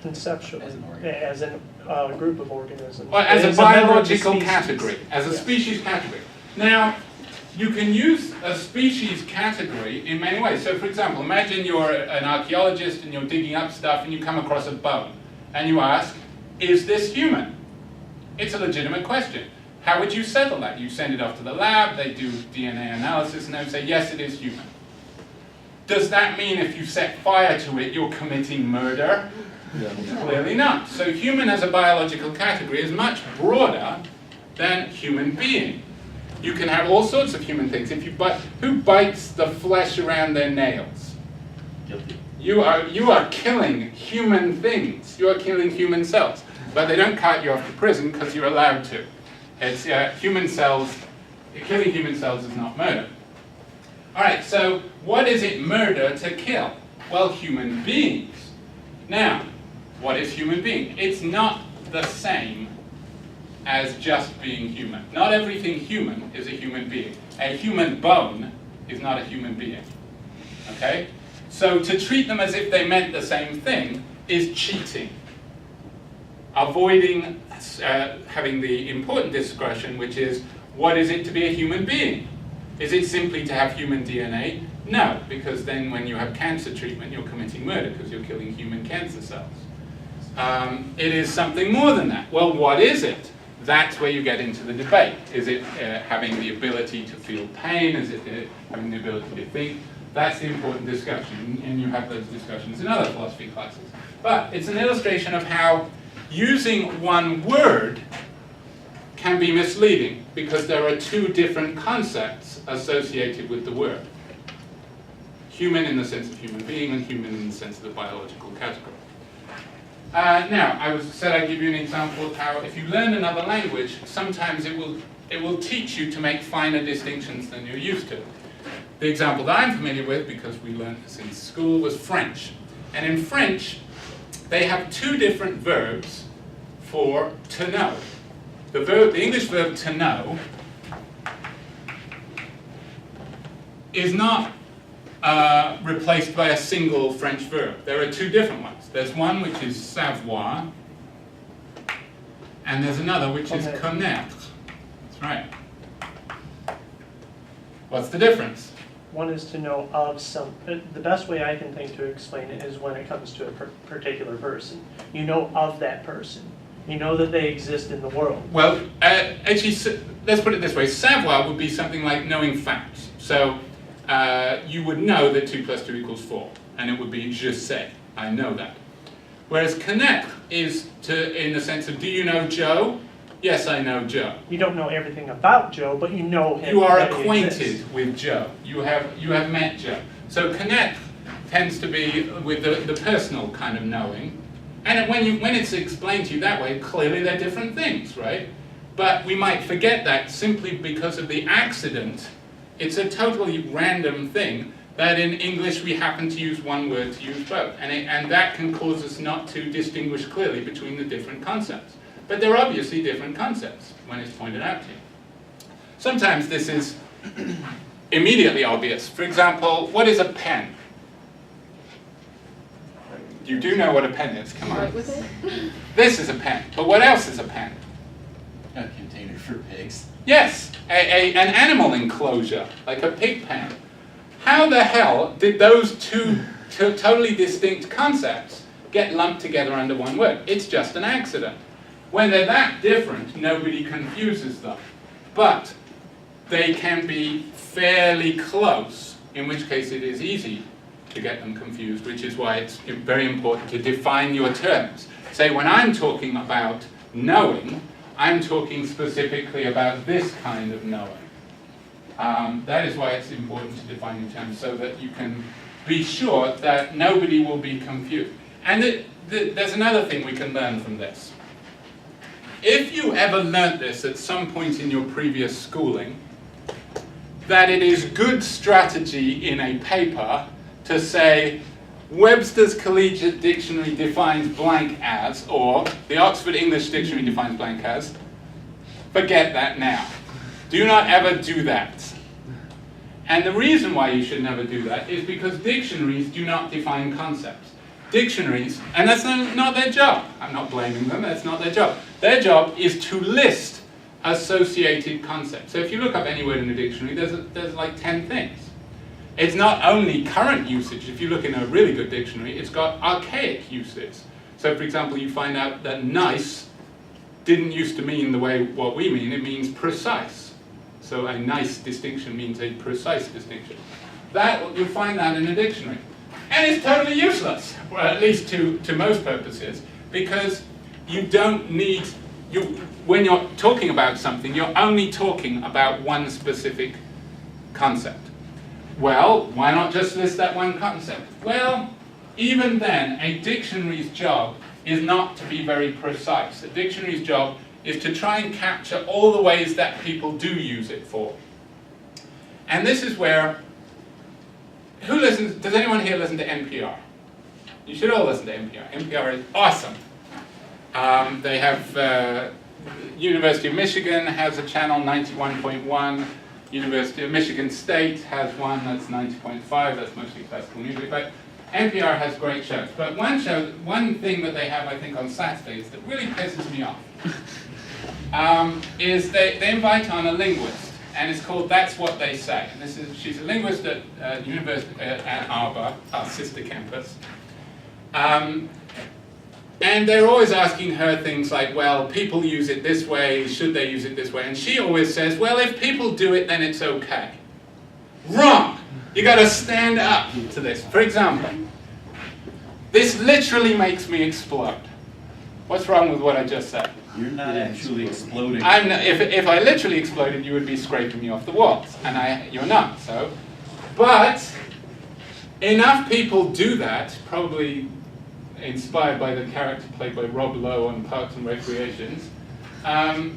Conceptually. As an organism. As in a group of organisms. Well, as a member of the biological species. category, as a Yes. species category. Now, you can use a species category in many ways. So, for example, imagine you're an archaeologist and you're digging up stuff and you come across a bone. And you ask, is this human? It's a legitimate question. How would you settle that? You send it off to the lab, they do DNA analysis, and they would say, yes, it is human. Does that mean if you set fire to it, you're committing murder? Clearly not. So human as a biological category is much broader than human being. You can have all sorts of human things. Who bites the flesh around their nails? Guilty. You are killing human things. You are killing human cells. But they don't cart you off to prison because you're allowed to. It's human cells. Killing human cells is not murder. All right, so what is it murder to kill? Well, human beings. Now, what is human being? It's not the same as just being human. Not everything human is a human being. A human bone is not a human being. Okay? So to treat them as if they meant the same thing is cheating. Avoiding having the important discussion, which is, what is it to be a human being? Is it simply to have human DNA? No, because then when you have cancer treatment, you're committing murder because you're killing human cancer cells. It is something more than that. Well, what is it? That's where you get into the debate. Is it having the ability to feel pain? Is it having the ability to think? That's the important discussion, and you have those discussions in other philosophy classes. But it's an illustration of how using one word can be misleading, because there are 2 different concepts associated with the word. Human in the sense of human being, and human in the sense of the biological category. Now, I said I'd give you an example of how if you learn another language, sometimes it will teach you to make finer distinctions than you're used to. The example that I'm familiar with, because we learned this in school, was French. And in French, they have 2 different verbs for to know. The English verb to know is not replaced by a single French verb. There are two different ones. There's one which is savoir, and there's another which is connaître. That's right. What's the difference? One is to know of some, the best way I can think to explain it is when it comes to a particular person. You know of that person. You know that they exist in the world. Well, actually, let's put it this way. Savoir would be something like knowing facts. So you would know that 2 + 2 = 4, and it would be je sais, I know that. Whereas connaître is in the sense of, do you know Joe? Yes, I know Joe. You don't know everything about Joe, but you know him. You are that he acquainted exists. with Joe. You have met Joe. So connaître tends to be with the personal kind of knowing. And when it's explained to you that way, clearly they're different things, right? But we might forget that simply because of the accident. It's a totally random thing that in English we happen to use one word to use both. And that can cause us not to distinguish clearly between the different concepts. But they're obviously different concepts when it's pointed out to you. Sometimes this is immediately obvious. For example, what is a pen? You do know what a pen is, come on. Write with it. This is a pen, but what else is a pen? A container for pigs. Yes, an animal enclosure, like a pig pen. How the hell did those two totally distinct concepts get lumped together under one word? It's just an accident. When they're that different, nobody confuses them. But they can be fairly close, in which case it is easy to get them confused, which is why it's very important to define your terms. Say, when I'm talking about knowing, I'm talking specifically about this kind of knowing. That is why it's important to define your terms, so that you can be sure that nobody will be confused. And there's another thing we can learn from this. If you ever learnt this at some point in your previous schooling, that it is good strategy in a paper to say, Webster's Collegiate Dictionary defines blank as, or the Oxford English Dictionary defines blank as, forget that now. Do not ever do that. And the reason why you should never do that is because dictionaries do not define concepts. Dictionaries, and that's not their job. I'm not blaming them, that's not their job. Their job is to list associated concepts. So if you look up any word in a dictionary, there's like 10 things. It's not only current usage. If you look in a really good dictionary, it's got archaic uses. So for example, you find out that nice didn't used to mean the way what we mean, it means precise. So a nice distinction means a precise distinction. You'll find that in a dictionary. And it's totally useless, well, at least to most purposes, because you don't need, when you're talking about something, you're only talking about one specific concept. Well, why not just list that one concept? Well, even then, a dictionary's job is not to be very precise. A dictionary's job is to try and capture all the ways that people do use it for. And this is where, does anyone here listen to NPR? You should all listen to NPR. NPR is awesome. They have, University of Michigan has a channel, 91.1. University of Michigan State has one that's 90.5, that's mostly classical music, but NPR has great shows. But one thing that they have, I think, on Saturdays that really pisses me off is they invite on a linguist, and it's called That's What They Say. And she's a linguist at University at Ann Arbor, our sister campus. And they're always asking her things like, well, people use it this way, should they use it this way? And she always says, well, if people do it, then it's okay. Wrong! You gotta stand up to this. For example, this literally makes me explode. What's wrong with what I just said? You're not actually exploding. If I literally exploded, you would be scraping me off the walls, and you're not, so. But enough people do that, probably inspired by the character played by Rob Lowe on Parks and Recreations, that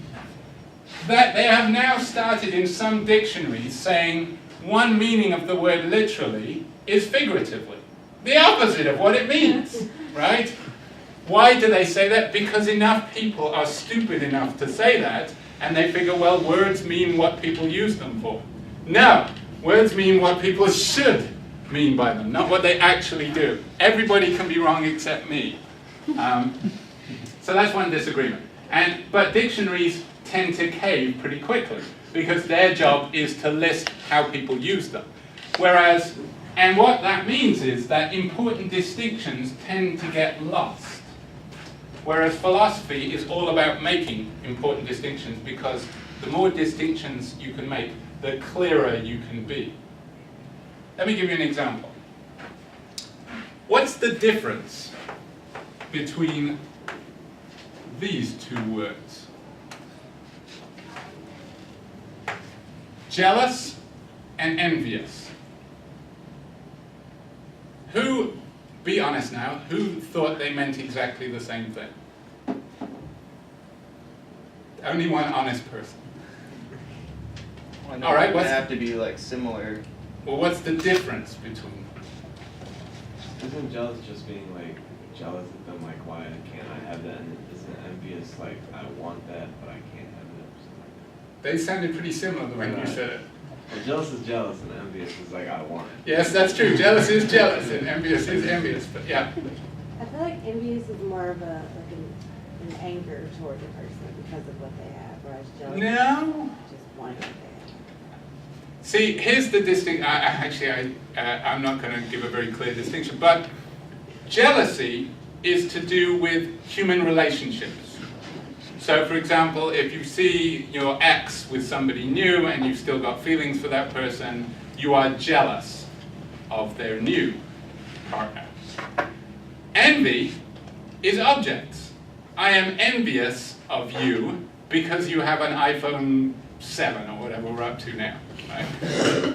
they have now started in some dictionaries saying one meaning of the word literally is figuratively. The opposite of what it means, right? Why do they say that? Because enough people are stupid enough to say that, and they figure, well, words mean what people use them for. No, words mean what people should mean by them, not what they actually do. Everybody can be wrong except me. So that's one disagreement. But dictionaries tend to cave pretty quickly, because their job is to list how people use them. Whereas, and what that means is that important distinctions tend to get lost. Whereas philosophy is all about making important distinctions, because the more distinctions you can make, the clearer you can be. Let me give you an example. What's the difference between these two words? Jealous and envious. Who, be honest now, who thought they meant exactly the same thing? Only one honest person. Well, no, All right, it would what's- have to be like similar. Well, what's the difference between? Isn't jealous just being like jealous of them, like why can't I have that? And isn't envious like I want that but I can't have it? Or something like They sounded pretty similar when you Right. said it. that. Well, jealous is jealous and envious is like I want it. Yes, that's true. Jealous is jealous and envious is envious. But yeah. I feel like envious is more of an anger toward the person because of what they have, whereas jealous No. is just wanting what they have. See, here's the distinction. I'm not going to give a very clear distinction, but jealousy is to do with human relationships. So, for example, if you see your ex with somebody new and you've still got feelings for that person, you are jealous of their new partner. Envy is objects. I am envious of you because you have an iPhone 7 or whatever we're up to now. Right?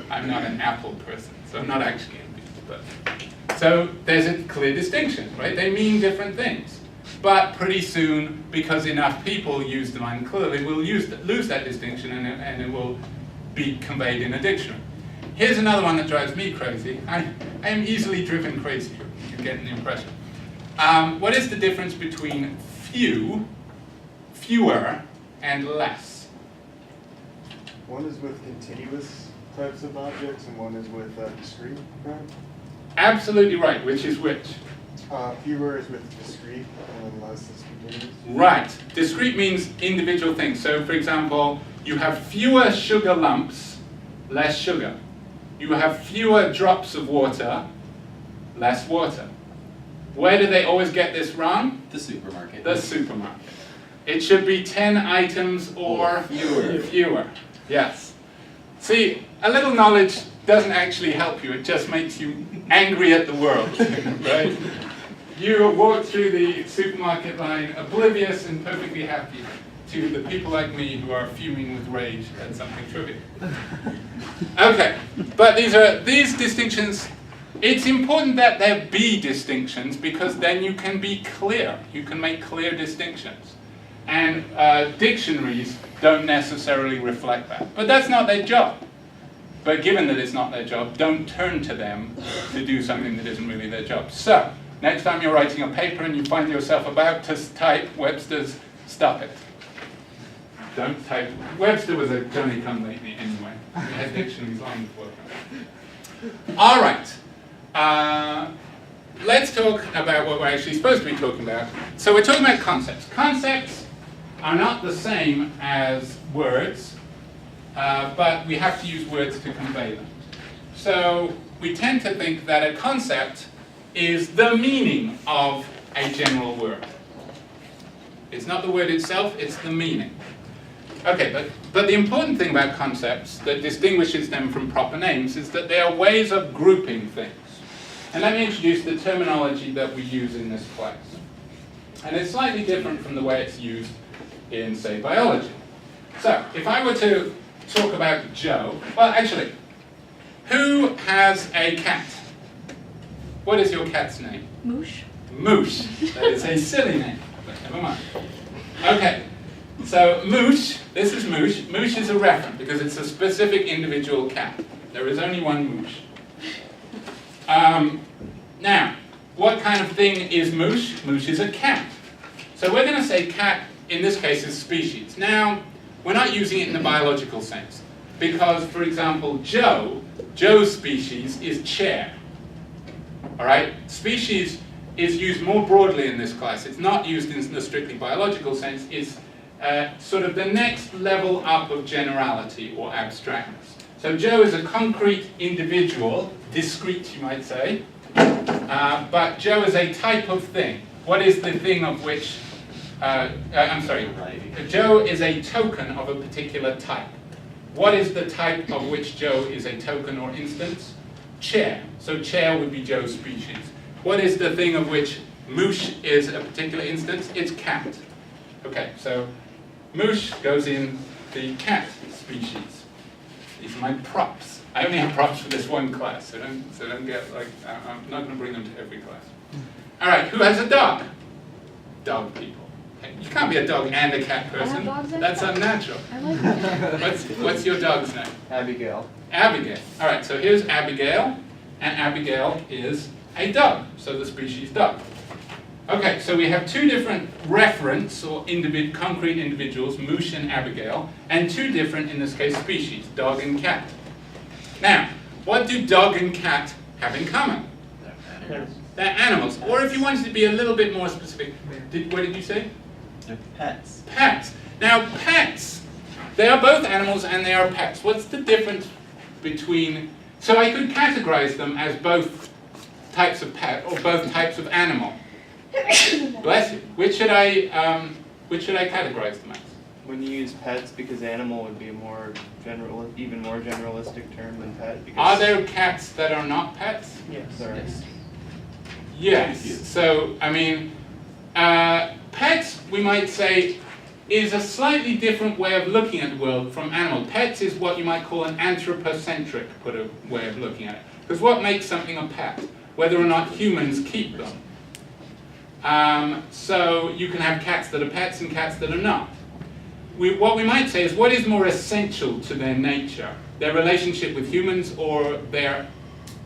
I'm not an Apple person, so I'm not actually envious. But so there's a clear distinction, right? They mean different things. But pretty soon, because enough people use them unclearly, we'll lose that distinction and it will be conveyed in a dictionary. Here's another one that drives me crazy. I am easily driven crazy, you're getting the impression. What is the difference between few, fewer, and less? One is with continuous types of objects and one is with discrete, right? Absolutely right. Which is which? Fewer is with discrete and then less is continuous. Right. Discrete means individual things. So, for example, you have fewer sugar lumps, less sugar. You have fewer drops of water, less water. Where do they always get this wrong? The supermarket. The supermarket. It should be 10 items or fewer. Yes. See, a little knowledge doesn't actually help you. It just makes you angry at the world, right? You walk through the supermarket line oblivious and perfectly happy to the people like me who are fuming with rage at something trivial. Okay, but these distinctions, it's important that there be distinctions because then you can be clear. You can make clear distinctions. And dictionaries don't necessarily reflect that. But that's not their job. But given that it's not their job, don't turn to them to do something that isn't really their job. So, next time you're writing a paper and you find yourself about to type Webster's, stop it. Don't type. Webster was a Johnny-come-lately anyway. We had dictionaries long before that. All right. Let's talk about what we're actually supposed to be talking about. So we're talking about concepts. Concepts are not the same as words, but we have to use words to convey them. So we tend to think that a concept is the meaning of a general word. It's not the word itself, it's the meaning. Okay, but the important thing about concepts that distinguishes them from proper names is that they are ways of grouping things. And let me introduce the terminology that we use in this class. And it's slightly different from the way it's used in, say, biology. So, if I were to talk about Joe, well, actually, who has a cat? What is your cat's name? Moosh. Moosh. That is a silly name, but never mind. Okay, so Moosh, this is Moosh. Moosh is a referent because it's a specific individual cat. There is only one Moosh. Now, what kind of thing is moosh? Moosh is a cat. So we're going to say cat, in this case, is species. Now, we're not using it in the biological sense, because, for example, Joe's species is chair. All right? Species is used more broadly in this class. It's not used in the strictly biological sense. It's sort of the next level up of generality or abstractness. So Joe is a concrete individual, discrete you might say, but Joe is a type of thing. What is the thing of which, Joe is a token of a particular type. What is the type of which Joe is a token or instance? Chair. So chair would be Joe's species. What is the thing of which moosh is a particular instance? It's cat. Okay, so moosh goes in the cat species. These are my props. I only have props for this one class, so don't get like, I'm not going to bring them to every class. All right, who has a dog? Dog people. You can't be a dog and a cat person. dogs and That's cats. unnatural. I like that. What's your dog's name? Abigail. Abigail. All right, so here's Abigail, and Abigail is a dog, so the species dog. Okay, so we have two different reference or concrete individuals, moosh and Abigail, and two different, in this case, species, dog and cat. Now, what do dog and cat have in common? They're animals. Or if you wanted to be a little bit more specific, what did you say? They're pets. Pets. Now, pets, they are both animals and they are pets. What's the difference between... So I could categorize them as both types of pet or both types of animal. Bless you. Which should I categorize them as? When you use pets, because animal would be a more general, even more generalistic term than pet. Because Are there cats that are not pets? Yes. there is. Yes. So, I mean, pets, we might say, is a slightly different way of looking at the world from animal. Pets is what you might call an anthropocentric way of looking at it. Because what makes something a pet? Whether or not humans keep them. So you can have cats that are pets and cats that are not. What we might say is, what is more essential to their nature? Their relationship with humans or their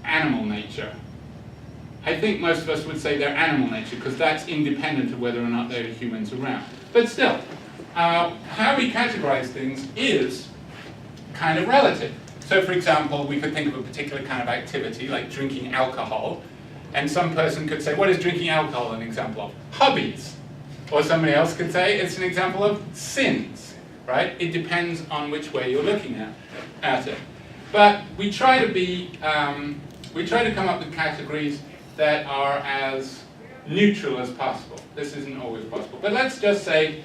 animal nature? I think most of us would say their animal nature, because that's independent of whether or not there are humans around. But still, how we categorize things is kind of relative. So for example, we could think of a particular kind of activity, like drinking alcohol, and some person could say, what is drinking alcohol an example of? Hobbies. Or somebody else could say, it's an example of sins, right? It depends on which way you're looking at it. But we try to come up with categories that are as neutral as possible. This isn't always possible. But let's just say,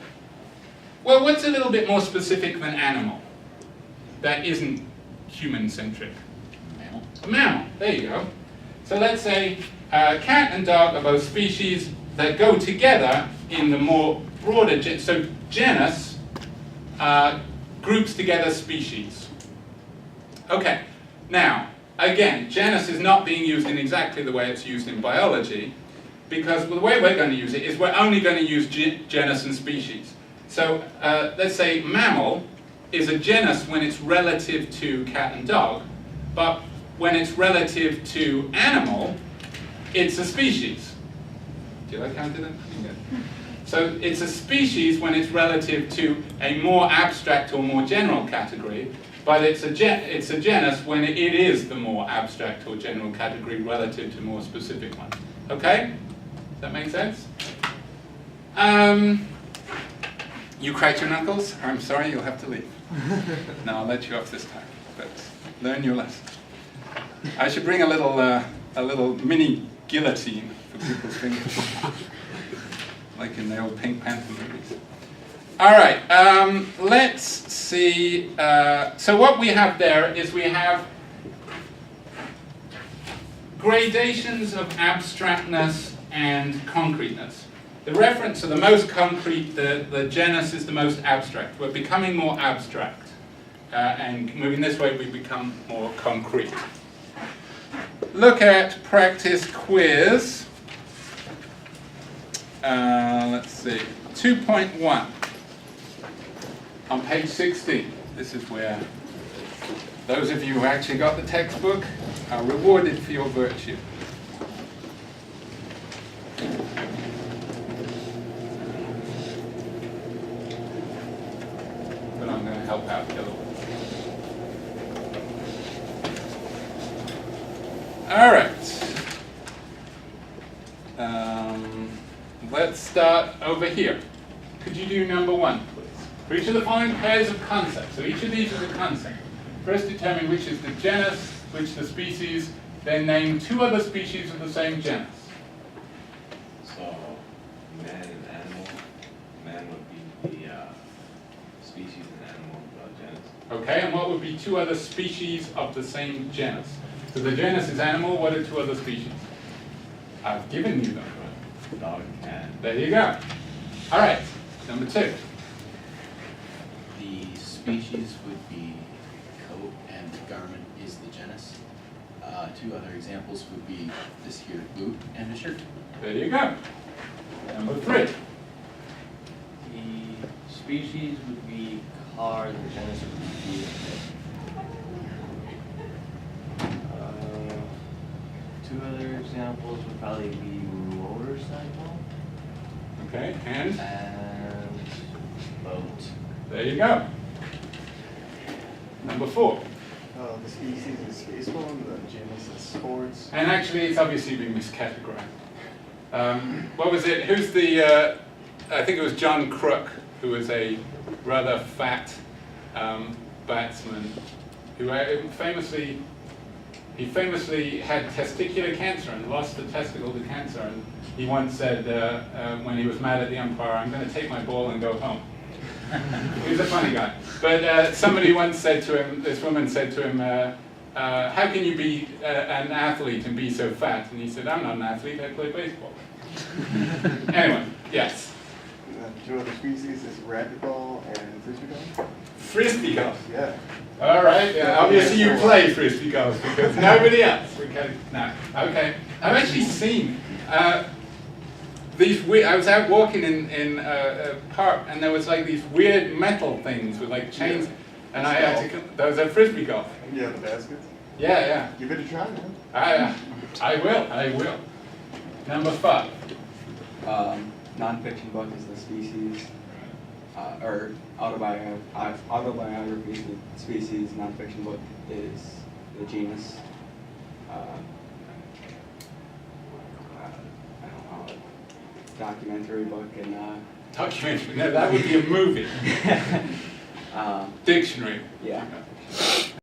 well, what's a little bit more specific than animal that isn't human-centric? Mammal. A mammal, there you go. So let's say cat and dog are both species that go together in the more broader, so genus groups together species. Okay, now, again, genus is not being used in exactly the way it's used in biology, because the way we're going to use it is we're only going to use genus and species. So let's say mammal is a genus when it's relative to cat and dog, but when it's relative to animal, it's a species. Did I count it? So it's a species when it's relative to a more abstract or more general category, but it's a genus when it is the more abstract or general category relative to more specific one. Okay? Does that make sense? You cracked your knuckles? I'm sorry, you'll have to leave. No, I'll let you off this time, but learn your lesson. I should bring a little mini guillotine for people's fingers, like in the old Pink Panther movies. All right, let's see. So what we have there is we have gradations of abstractness and concreteness. The reference are the most concrete, the genus is the most abstract. We're becoming more abstract. And moving this way, we become more concrete. Look at practice quiz. Let's see, 2.1 on page 16. This is where those of you who actually got the textbook are rewarded for your virtue. help out the other one. All right. Let's start over here. Could you do number 1, please? For each of the following pairs of concepts, so each of these is a concept. First determine which is the genus, which the species, then name 2 other species of the same genus. So, man and animal. Man would be the species and animal genus. Okay, and what would be 2 other species of the same genus? So the genus is animal, what are 2 other species? I've given you them. Dog, cat. There you go. All right, number 2. The species would be coat and garment is the genus. 2 other examples would be this here boot and a shirt. There you go. Number 3. The species would be car, the genus would be vehicle. 2 other examples would probably be motorcycle Okay, and and boat. there you go. Number 4. The species is baseball, and the genus is sports. And actually, it's obviously been miscategorized. What was it? Who's the, I think it was John Crook, who was a rather fat batsman, who famously had testicular cancer and lost the testicle to cancer. And he once said, when he was mad at the umpire, "I'm going to take my ball and go home." He was a funny guy. But somebody once said to him, this woman said to him, how can you be an athlete and be so fat? And he said, "I'm not an athlete, I play baseball." Anyway, yes. 2 other species is racquetball and frisbee golf. Frisbee golf. Yeah. All right, obviously you play frisbee golf because nobody else. Okay, no, okay. I've actually seen these weird, I was out walking in a park and there was like these weird metal things with like chains, and I had to, those are frisbee golf. Yeah, the baskets. Yeah. Give it a try, man. I will. Number 5. Non-fiction book is the species, or autobiography is the species, non-fiction book is the genus. I don't know, documentary book and Documentary, no, that would be a movie. Dictionary. Yeah.